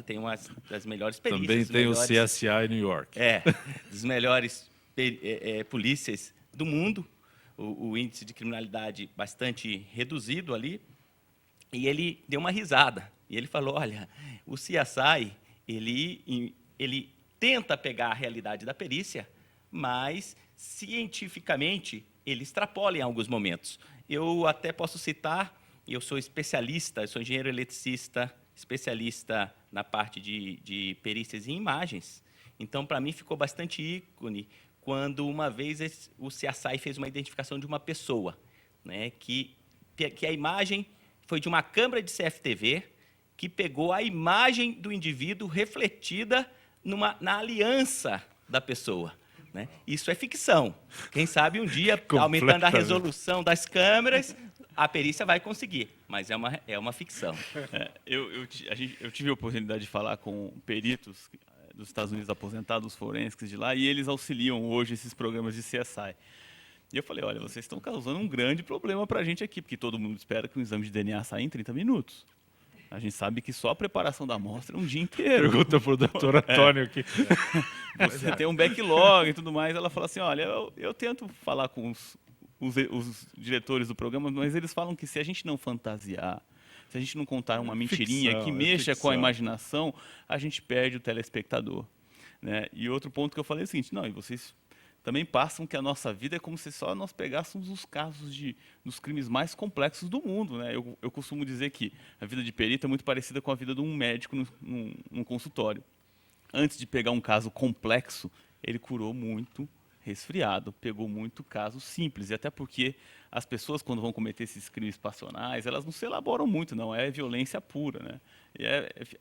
tem uma das melhores perícias. Também tem o CSI New York. Dos melhores polícias do mundo, o índice de criminalidade bastante reduzido ali. E ele deu uma risada. E ele falou, olha, o CSI, ele tenta pegar a realidade da perícia, mas, cientificamente, ele extrapola em alguns momentos. Eu até posso citar, eu sou especialista, eu sou engenheiro eletricista, especialista na parte de perícias em imagens. Então, para mim, ficou bastante ícone quando, uma vez, o CSI fez uma identificação de uma pessoa, né, que a imagem foi de uma câmera de CFTV que pegou a imagem do indivíduo refletida na aliança da pessoa. Né? Isso é ficção. Quem sabe um dia, aumentando a resolução das câmeras, a perícia vai conseguir, mas é uma ficção. Eu tive a oportunidade de falar com peritos dos Estados Unidos, aposentados forenses de lá, e eles auxiliam hoje esses programas de CSI. E eu falei, olha, vocês estão causando um grande problema para a gente aqui, porque todo mundo espera que um exame de DNA saia em 30 minutos. A gente sabe que só a preparação da amostra é um dia inteiro. Pergunta para o doutor Antônio aqui. Você tem um backlog e tudo mais. Ela fala assim, olha, eu tento falar com os diretores do programa, mas eles falam que se a gente não fantasiar, se a gente não contar uma mentirinha que mexa com a imaginação, a gente perde o telespectador. Né? E outro ponto que eu falei é o seguinte, não, e vocês também passam que a nossa vida é como se só nós pegássemos os casos dos crimes mais complexos do mundo. Né? Eu costumo dizer que a vida de perito é muito parecida com a vida de um médico num consultório. Antes de pegar um caso complexo, ele curou muito resfriado, pegou muito caso simples. E até porque as pessoas, quando vão cometer esses crimes passionais, elas não se elaboram muito, não. É violência pura. Né? E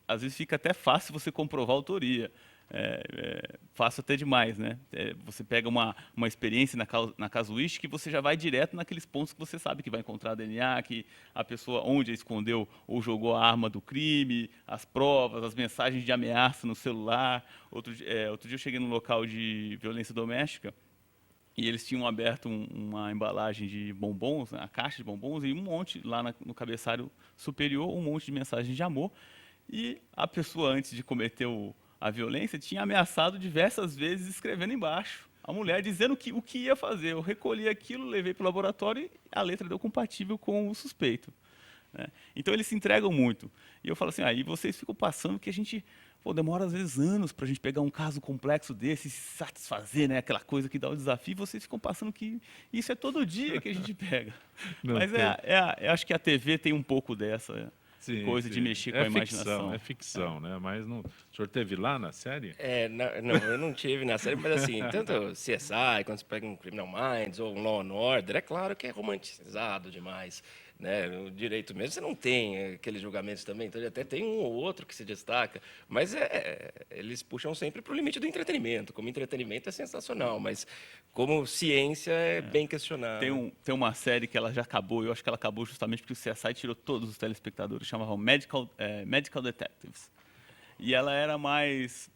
às vezes fica até fácil você comprovar a autoria. Fácil até demais, né? Você pega uma experiência na casuística e você já vai direto naqueles pontos que você sabe que vai encontrar DNA, que a pessoa onde escondeu ou jogou a arma do crime, as provas, as mensagens de ameaça no celular. Outro dia eu cheguei num local de violência doméstica e eles tinham aberto uma embalagem de bombons, a caixa de bombons, e um monte, lá no cabeçário superior, um monte de mensagens de amor. E a pessoa, antes de cometer a violência, tinha ameaçado diversas vezes escrevendo embaixo. A mulher dizendo o que ia fazer. Eu recolhi aquilo, levei para o laboratório e a letra deu compatível com o suspeito. Né? Então, eles se entregam muito. E eu falo assim, aí vocês ficam passando que a gente demora às vezes anos para a gente pegar um caso complexo desse e se satisfazer, né? Aquela coisa que dá o desafio, e vocês ficam passando que isso é todo dia que a gente pega. Mas eu acho que a TV tem um pouco dessa... coisa de mexer com a imaginação. É ficção, né? Mas o senhor teve lá na série? Não, eu não tive na série, mas assim, tanto CSI, quando você pega um Criminal Minds ou um Law and Order, é claro que é romantizado demais. Né? No direito mesmo você não tem aqueles julgamentos também, então até tem um ou outro que se destaca, mas eles puxam sempre para o limite do entretenimento. Como entretenimento é sensacional, mas como ciência é bem questionável. Tem uma série que ela já acabou, eu acho que ela acabou justamente porque o CSI tirou todos os telespectadores, chamava Medical Detectives. E ela era mais,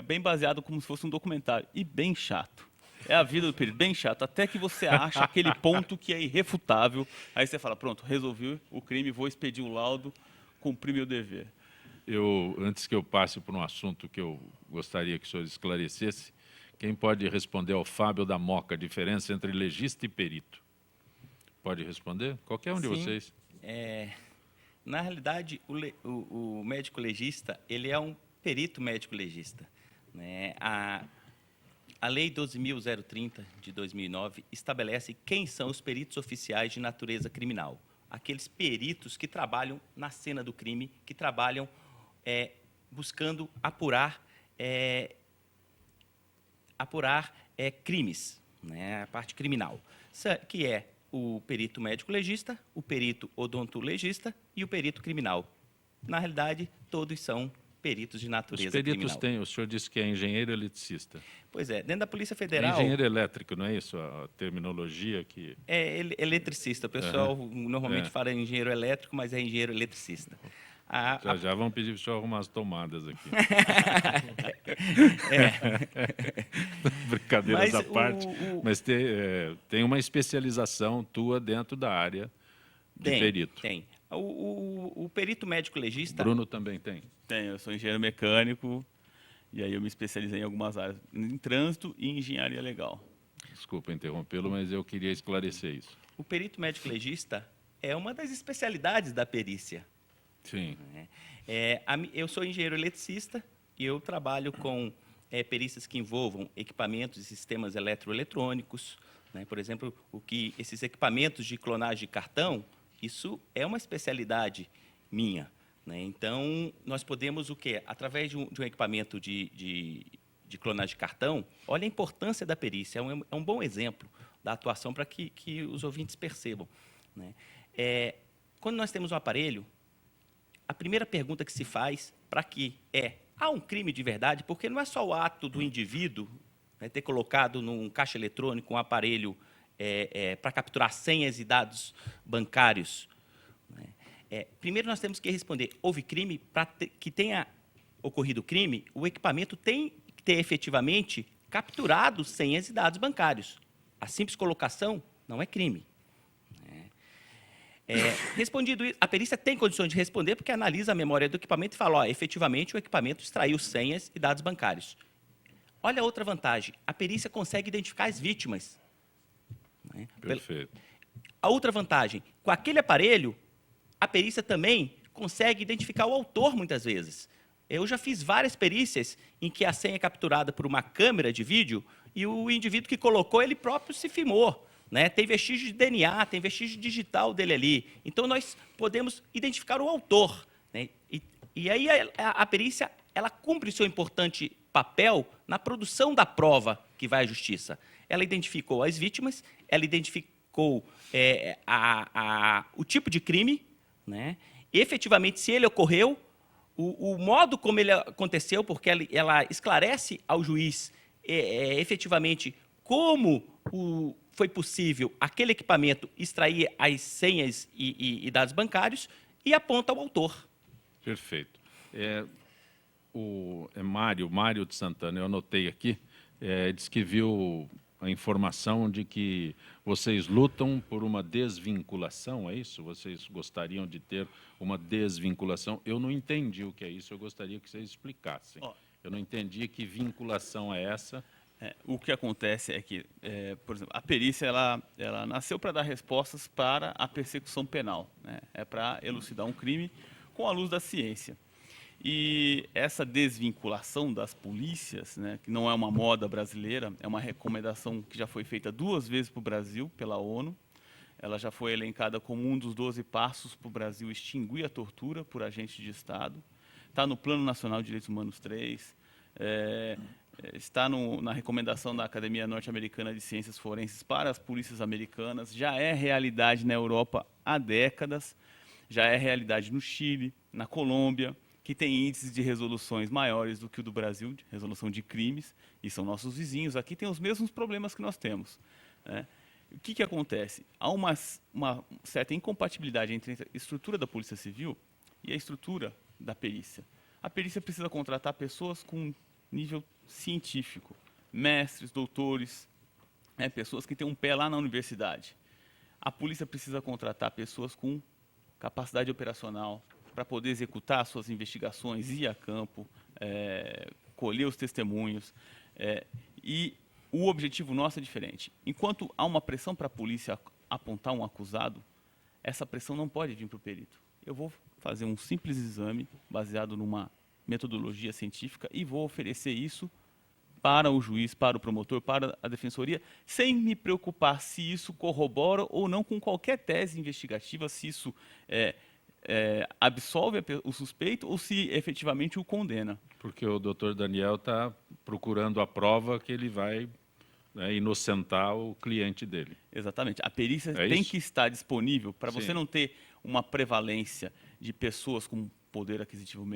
bem baseado como se fosse um documentário, e bem chato. É a vida do perito, bem chato, até que você acha aquele ponto que é irrefutável, aí você fala, pronto, resolvi o crime, vou expedir o laudo, cumpri meu dever. Antes que eu passe por um assunto que eu gostaria que o senhor esclarecesse, quem pode responder ao Fábio da Moca, a diferença entre legista e perito? Pode responder? Qualquer um de vocês. Na realidade, o médico legista, ele é um perito médico legista. Né? A Lei 12.030, de 2009, estabelece quem são os peritos oficiais de natureza criminal. Aqueles peritos que trabalham na cena do crime, que trabalham buscando apurar crimes, né, a parte criminal, que é o perito médico-legista, o perito odontolegista e o perito criminal. Na realidade, todos são peritos de natureza criminal. Os peritos têm, o senhor disse que é engenheiro eletricista. Pois é, dentro da Polícia Federal... engenheiro elétrico, não é isso a terminologia que... Eletricista, o pessoal normalmente fala engenheiro elétrico, mas é engenheiro eletricista. Já vão pedir para o senhor arrumar as tomadas aqui. Brincadeiras à parte. Mas tem uma especialização tua dentro da área de perito. Tem. O perito médico legista... Bruno também tem? Tem, eu sou engenheiro mecânico e aí eu me especializei em algumas áreas, em trânsito e engenharia legal. Desculpa interrompê-lo, mas eu queria esclarecer isso. O perito médico legista é uma das especialidades da perícia. Sim. Eu sou engenheiro eletricista e eu trabalho com perícias que envolvam equipamentos e sistemas eletroeletrônicos. Né? Por exemplo, esses equipamentos de clonagem de cartão, isso é uma especialidade minha. Né? Então, nós podemos o quê? Através de um equipamento de clonagem de cartão, olha a importância da perícia, é um bom exemplo da atuação para que os ouvintes percebam. Né? Quando nós temos um aparelho, a primeira pergunta que se faz para que há um crime de verdade? Porque não é só o ato do indivíduo ter colocado num caixa eletrônico um aparelho para capturar senhas e dados bancários? Primeiro, nós temos que responder, houve crime? Para que tenha ocorrido crime, o equipamento tem que ter efetivamente capturado senhas e dados bancários. A simples colocação não é crime. Respondido isso, a perícia tem condições de responder porque analisa a memória do equipamento e fala, ó, efetivamente o equipamento extraiu senhas e dados bancários. Olha a outra vantagem, a perícia consegue identificar as vítimas. Perfeito. A outra vantagem, com aquele aparelho, a perícia também consegue identificar o autor muitas vezes. Eu já fiz várias perícias em que a senha é capturada por uma câmera de vídeo e o indivíduo que colocou, ele próprio se filmou. Tem vestígio de DNA, tem vestígio digital dele ali. Então, nós podemos identificar o autor. E aí, a perícia ela cumpre seu importante papel na produção da prova que vai à justiça. Ela identificou as vítimas, ela identificou o tipo de crime, e, efetivamente, se ele ocorreu, o modo como ele aconteceu, porque ela esclarece ao juiz efetivamente como foi possível aquele equipamento extrair as senhas e dados bancários e aponta ao autor. Perfeito. Mário de Santana, eu anotei aqui, diz que viu a informação de que vocês lutam por uma desvinculação, é isso? Vocês gostariam de ter uma desvinculação? Eu não entendi o que é isso, eu gostaria que vocês explicassem. Eu não entendi que vinculação é essa. O que acontece é que, por exemplo, a perícia ela nasceu para dar respostas para a persecução penal, é para elucidar um crime com a luz da ciência. E essa desvinculação das polícias, que não é uma moda brasileira, é uma recomendação que já foi feita 2 vezes para o Brasil pela ONU. Ela já foi elencada como um dos 12 passos para o Brasil extinguir a tortura por agente de Estado. Está no Plano Nacional de Direitos Humanos 3. Está na recomendação da Academia Norte-Americana de Ciências Forenses para as polícias americanas, já é realidade na Europa há décadas, já é realidade no Chile, na Colômbia, que tem índices de resoluções maiores do que o do Brasil, de resolução de crimes, e são nossos vizinhos. Aqui tem os mesmos problemas que nós temos. O que acontece? Há uma certa incompatibilidade entre a estrutura da Polícia Civil e a estrutura da perícia. A perícia precisa contratar pessoas com nível científico, mestres, doutores, pessoas que têm um pé lá na universidade. A polícia precisa contratar pessoas com capacidade operacional para poder executar suas investigações, ir a campo, colher os testemunhos. E o objetivo nosso é diferente. Enquanto há uma pressão para a polícia apontar um acusado, essa pressão não pode vir para o perito. Eu vou fazer um simples exame baseado numa metodologia científica e vou oferecer isso para o juiz, para o promotor, para a defensoria, sem me preocupar se isso corrobora ou não com qualquer tese investigativa, se isso absolve o suspeito ou se efetivamente o condena. Porque o doutor Daniel está procurando a prova que ele vai inocentar o cliente dele. Exatamente. A perícia tem que estar disponível para você não ter uma prevalência de pessoas com poder aquisitivo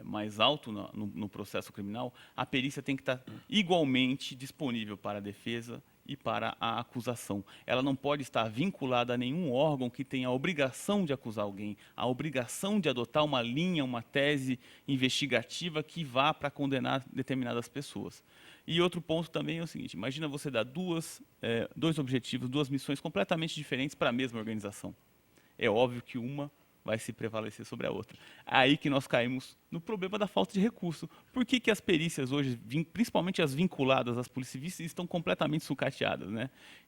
mais alto no processo criminal. A perícia tem que estar igualmente disponível para a defesa e para a acusação. Ela não pode estar vinculada a nenhum órgão que tenha a obrigação de acusar alguém, a obrigação de adotar uma linha, uma tese investigativa que vá para condenar determinadas pessoas. E outro ponto também é o seguinte, imagina você dar dois objetivos, 2 missões completamente diferentes para a mesma organização. É óbvio que uma vai se prevalecer sobre a outra. Aí que nós caímos no problema da falta de recurso. Por que as perícias hoje, principalmente as vinculadas às polícias civis, estão completamente sucateadas,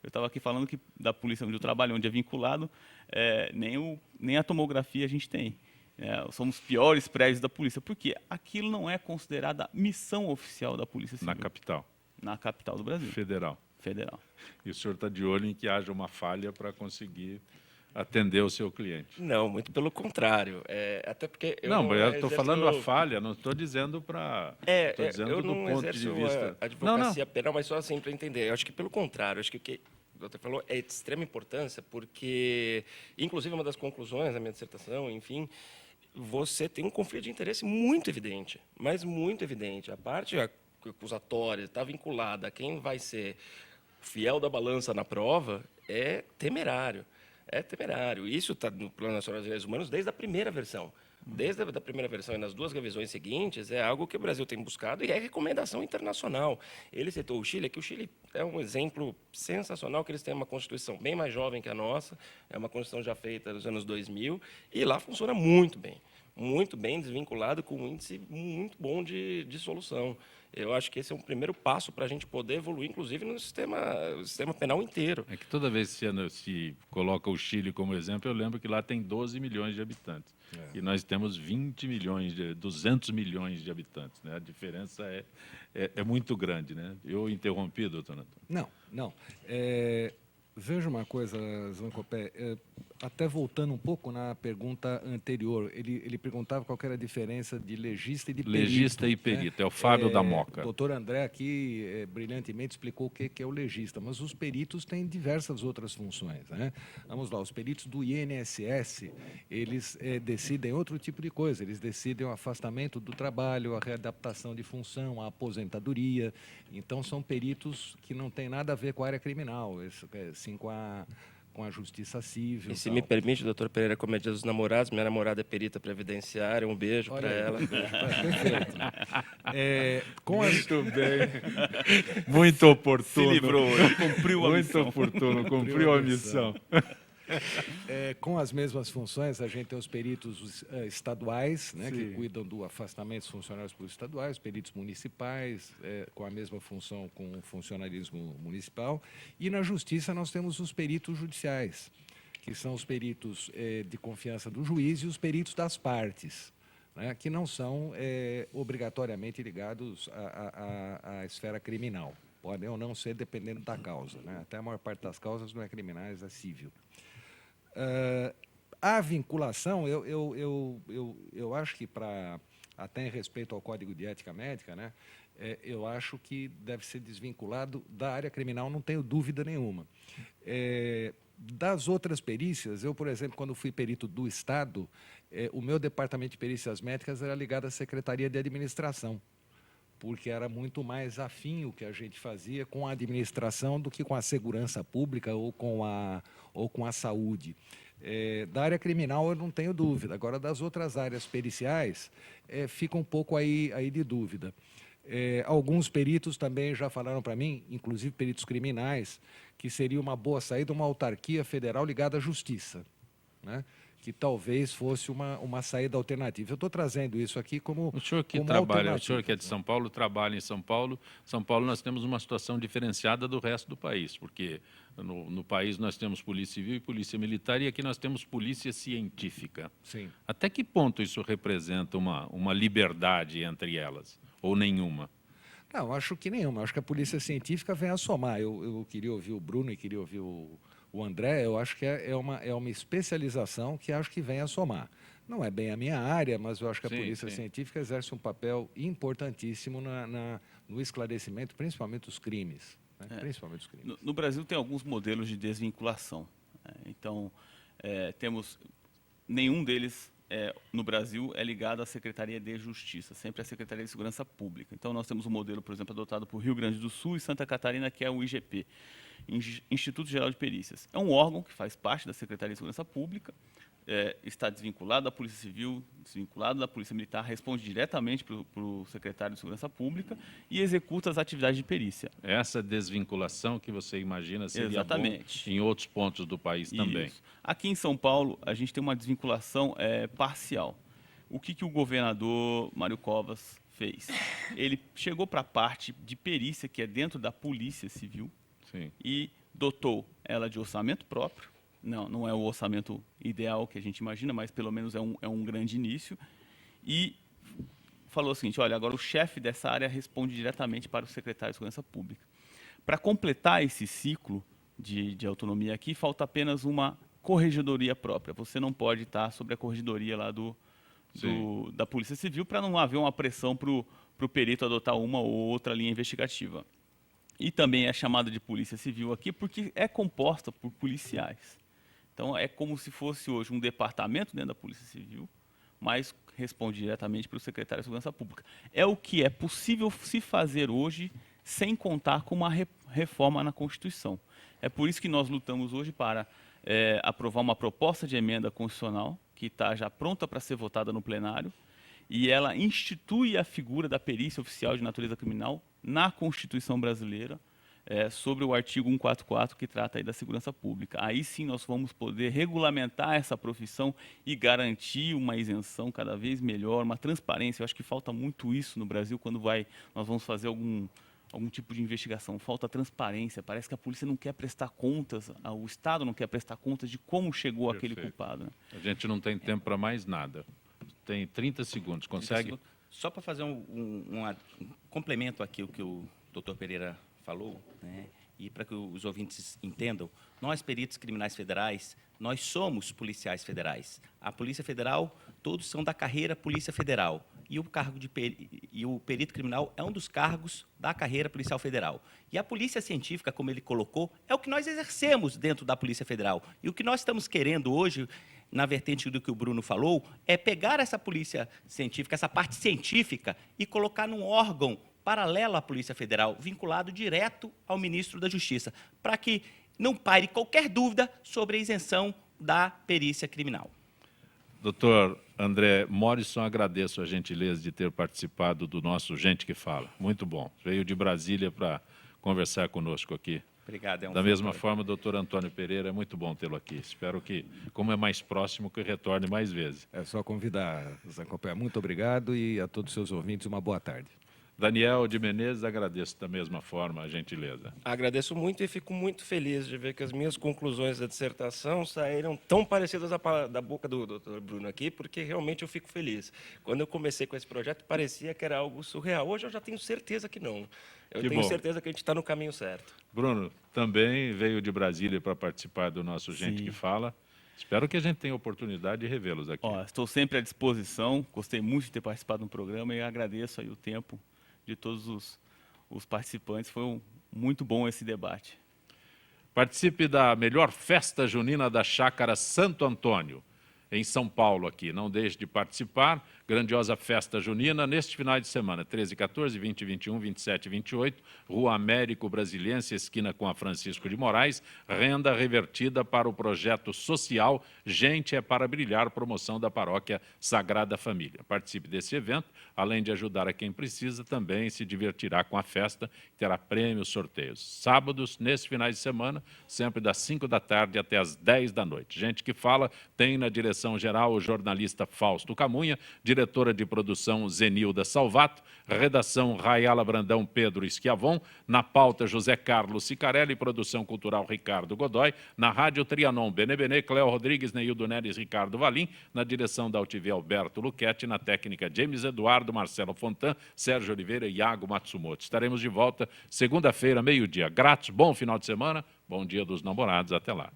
Eu estava aqui falando que da polícia onde eu trabalho, onde é vinculado, nem a tomografia a gente tem. Somos os piores prédios da polícia, porque aquilo não é considerada missão oficial da Polícia Civil. Na capital? Na capital do Brasil. Federal. Federal. E o senhor está de olho em que haja uma falha para conseguir atender o seu cliente? Não, muito pelo contrário. Até porque eu estou falando a falha, não estou dizendo para... Estou dizendo eu do não ponto de vista... a advocacia penal, mas só assim para entender. Eu acho que pelo contrário, acho que o que o doutor falou é de extrema importância, porque, inclusive, uma das conclusões da minha dissertação, enfim, você tem um conflito de interesse muito evidente, mas muito evidente. A parte acusatória está vinculada a quem vai ser fiel da balança na prova, é temerário. É temerário. Isso está no Plano Nacional dos Direitos Humanos desde a primeira versão. Desde a primeira versão e nas 2 revisões seguintes, é algo que o Brasil tem buscado e é recomendação internacional. Ele citou o Chile, que o Chile é um exemplo sensacional, que eles têm uma Constituição bem mais jovem que a nossa, é uma Constituição já feita nos anos 2000, e lá funciona muito bem desvinculado, com um índice muito bom de solução. Eu acho que esse é um primeiro passo para a gente poder evoluir, inclusive, no sistema penal inteiro. É que toda vez que se coloca o Chile como exemplo, eu lembro que lá tem 12 milhões de habitantes. E nós temos 200 milhões de habitantes. Né? A diferença é muito grande. Né? Eu interrompi, doutor Antônio. Não. Veja uma coisa, Zancopé, até voltando um pouco na pergunta anterior, ele perguntava qual que era a diferença de legista e de perito. Legista e perito, né? É o Fábio da Moca. O doutor André aqui brilhantemente explicou o que é o legista, mas os peritos têm diversas outras funções. Né? Vamos lá, os peritos do INSS, eles decidem outro tipo de coisa, eles decidem o afastamento do trabalho, a readaptação de função, a aposentadoria, então são peritos que não têm nada a ver com a área criminal, sim com a justiça civil. E se me permite, doutor Pereira, como é dia dos namorados, minha namorada é perita previdenciária, um beijo para ela. Perfeito. Muito bem. Muito oportuno. Se livrou, cumpriu a missão. Muito oportuno, cumpriu a missão. Com as mesmas funções, a gente tem os peritos estaduais, né, que cuidam do afastamento dos funcionários públicos estaduais, peritos municipais, com a mesma função com o funcionalismo municipal. E na Justiça nós temos os peritos judiciais, que são os peritos de confiança do juiz e os peritos das partes, né, que não são obrigatoriamente ligados à esfera criminal. Podem ou não ser, dependendo da causa. Né? Até a maior parte das causas não é criminais, é civil. A vinculação, eu acho que, até em respeito ao Código de Ética Médica, né, eu acho que deve ser desvinculado da área criminal, não tenho dúvida nenhuma. Das outras perícias, eu, por exemplo, quando fui perito do Estado, o meu departamento de perícias médicas era ligado à Secretaria de Administração, porque era muito mais afim o que a gente fazia com a administração do que com a segurança pública ou com a saúde. Da área criminal eu não tenho dúvida. Agora, das outras áreas periciais, fica um pouco aí de dúvida. Alguns peritos também já falaram para mim, inclusive peritos criminais, que seria uma boa saída uma autarquia federal ligada à justiça, né? Que talvez fosse uma saída alternativa. Eu estou trazendo isso aqui como o senhor que trabalha, o senhor que é de São Paulo, trabalha em São Paulo. São Paulo nós temos uma situação diferenciada do resto do país, porque no país nós temos polícia civil e polícia militar, e aqui nós temos polícia científica. Sim. Até que ponto isso representa uma liberdade entre elas, ou nenhuma? Não, acho que nenhuma. Acho que a polícia científica vem a somar. Eu queria ouvir o Bruno e queria ouvir o André. Eu acho que é uma especialização que acho que vem a somar. Não é bem a minha área, mas eu acho que a polícia científica exerce um papel importantíssimo no esclarecimento, principalmente dos crimes. Né? Principalmente os crimes. No Brasil tem alguns modelos de desvinculação. Então, nenhum deles no Brasil é ligado à Secretaria de Justiça, sempre à Secretaria de Segurança Pública. Então, nós temos um modelo, por exemplo, adotado por Rio Grande do Sul e Santa Catarina, que é o IGP, Instituto Geral de Perícias. É um órgão que faz parte da Secretaria de Segurança Pública, está desvinculado da Polícia Civil, desvinculado da Polícia Militar, responde diretamente para o secretário de Segurança Pública e executa as atividades de perícia. Essa desvinculação que você imagina seria Exatamente. Bom em outros pontos do país também. Isso. Aqui em São Paulo, a gente tem uma desvinculação parcial. O que o governador Mário Covas fez? Ele chegou para a parte de perícia, que é dentro da Polícia Civil, e dotou ela de orçamento próprio. Não é o orçamento ideal que a gente imagina, mas pelo menos é um grande início. E falou o seguinte: olha, agora o chefe dessa área responde diretamente para o secretário de Segurança Pública. Para completar esse ciclo de autonomia aqui, falta apenas uma corregedoria própria. Você não pode estar sobre a corregedoria lá da Polícia Civil, para não haver uma pressão para o perito adotar uma ou outra linha investigativa. E também é chamada de Polícia Civil aqui porque é composta por policiais. Então, é como se fosse hoje um departamento dentro da Polícia Civil, mas responde diretamente para o secretário de Segurança Pública. É o que é possível se fazer hoje, sem contar com uma reforma na Constituição. É por isso que nós lutamos hoje para aprovar uma proposta de emenda constitucional, que está já pronta para ser votada no plenário, e ela institui a figura da perícia oficial de natureza criminal na Constituição brasileira, sobre o artigo 144, que trata aí da segurança pública. Aí sim nós vamos poder regulamentar essa profissão e garantir uma isenção cada vez melhor, uma transparência. Eu acho que falta muito isso no Brasil quando nós vamos fazer algum tipo de investigação. Falta transparência, parece que a polícia não quer prestar contas, o Estado não quer prestar contas de como chegou aquele culpado. Né? A gente não tem tempo para mais nada. Tem 30 segundos, consegue? 30 segundos. Só para fazer um complemento aqui o que o doutor Pereira falou, né? E para que os ouvintes entendam, nós, peritos criminais federais, nós somos policiais federais. A Polícia Federal, todos são da carreira Polícia Federal. E o cargo e o perito criminal é um dos cargos da carreira policial federal. E a polícia científica, como ele colocou, é o que nós exercemos dentro da Polícia Federal. E o que nós estamos querendo hoje, na vertente do que o Bruno falou, é pegar essa polícia científica, essa parte científica, e colocar num órgão paralelo à Polícia Federal, vinculado direto ao ministro da Justiça, para que não paire qualquer dúvida sobre a isenção da perícia criminal. Doutor André Morrison, agradeço a gentileza de ter participado do nosso Gente que Fala. Muito bom. Veio de Brasília para conversar conosco aqui. Obrigado. Da mesma forma, doutor Antônio Pereira, é muito bom tê-lo aqui. Espero que, como é mais próximo, que retorne mais vezes. É só convidar, Zancopé. Muito obrigado e a todos os seus ouvintes uma boa tarde. Daniel de Menezes, agradeço da mesma forma a gentileza. Agradeço muito e fico muito feliz de ver que as minhas conclusões da dissertação saíram tão parecidas da boca do Dr. Bruno aqui, porque realmente eu fico feliz. Quando eu comecei com esse projeto, parecia que era algo surreal. Hoje eu já tenho certeza que não. Eu tenho certeza que a gente está no caminho certo. Bruno, também veio de Brasília para participar do nosso Gente que Fala. Espero que a gente tenha a oportunidade de revê-los aqui. Estou sempre à disposição, gostei muito de ter participado do programa e agradeço aí o tempo de todos os participantes. Foi muito bom esse debate. Participe da melhor festa junina da Chácara Santo Antônio, em São Paulo aqui. Não deixe de participar. Grandiosa festa junina neste final de semana, 13, 14, 20, 21, 27 e 28, Rua Américo Brasiliense, esquina com a Francisco de Moraes, renda revertida para o projeto social Gente é para Brilhar, promoção da Paróquia Sagrada Família. Participe desse evento, além de ajudar a quem precisa, também se divertirá com a festa, terá prêmios, sorteios. Sábados, nesse final de semana, sempre das 5 da tarde até as 10 da noite. Gente que Fala tem na direção geral o jornalista Fausto Camunha, diretora de produção Zenilda Salvato, redação Rayala Brandão, Pedro Schiavon, na pauta José Carlos Sicarelli, produção cultural Ricardo Godoy, na rádio Trianon Benebene, Cléo Rodrigues, Neildo Neres, Ricardo Valim, na direção da UTV Alberto Luchetti, na técnica James Eduardo, Marcelo Fontan, Sérgio Oliveira e Iago Matsumoto. Estaremos de volta segunda-feira, meio-dia. Gratos, bom final de semana, bom dia dos namorados, até lá.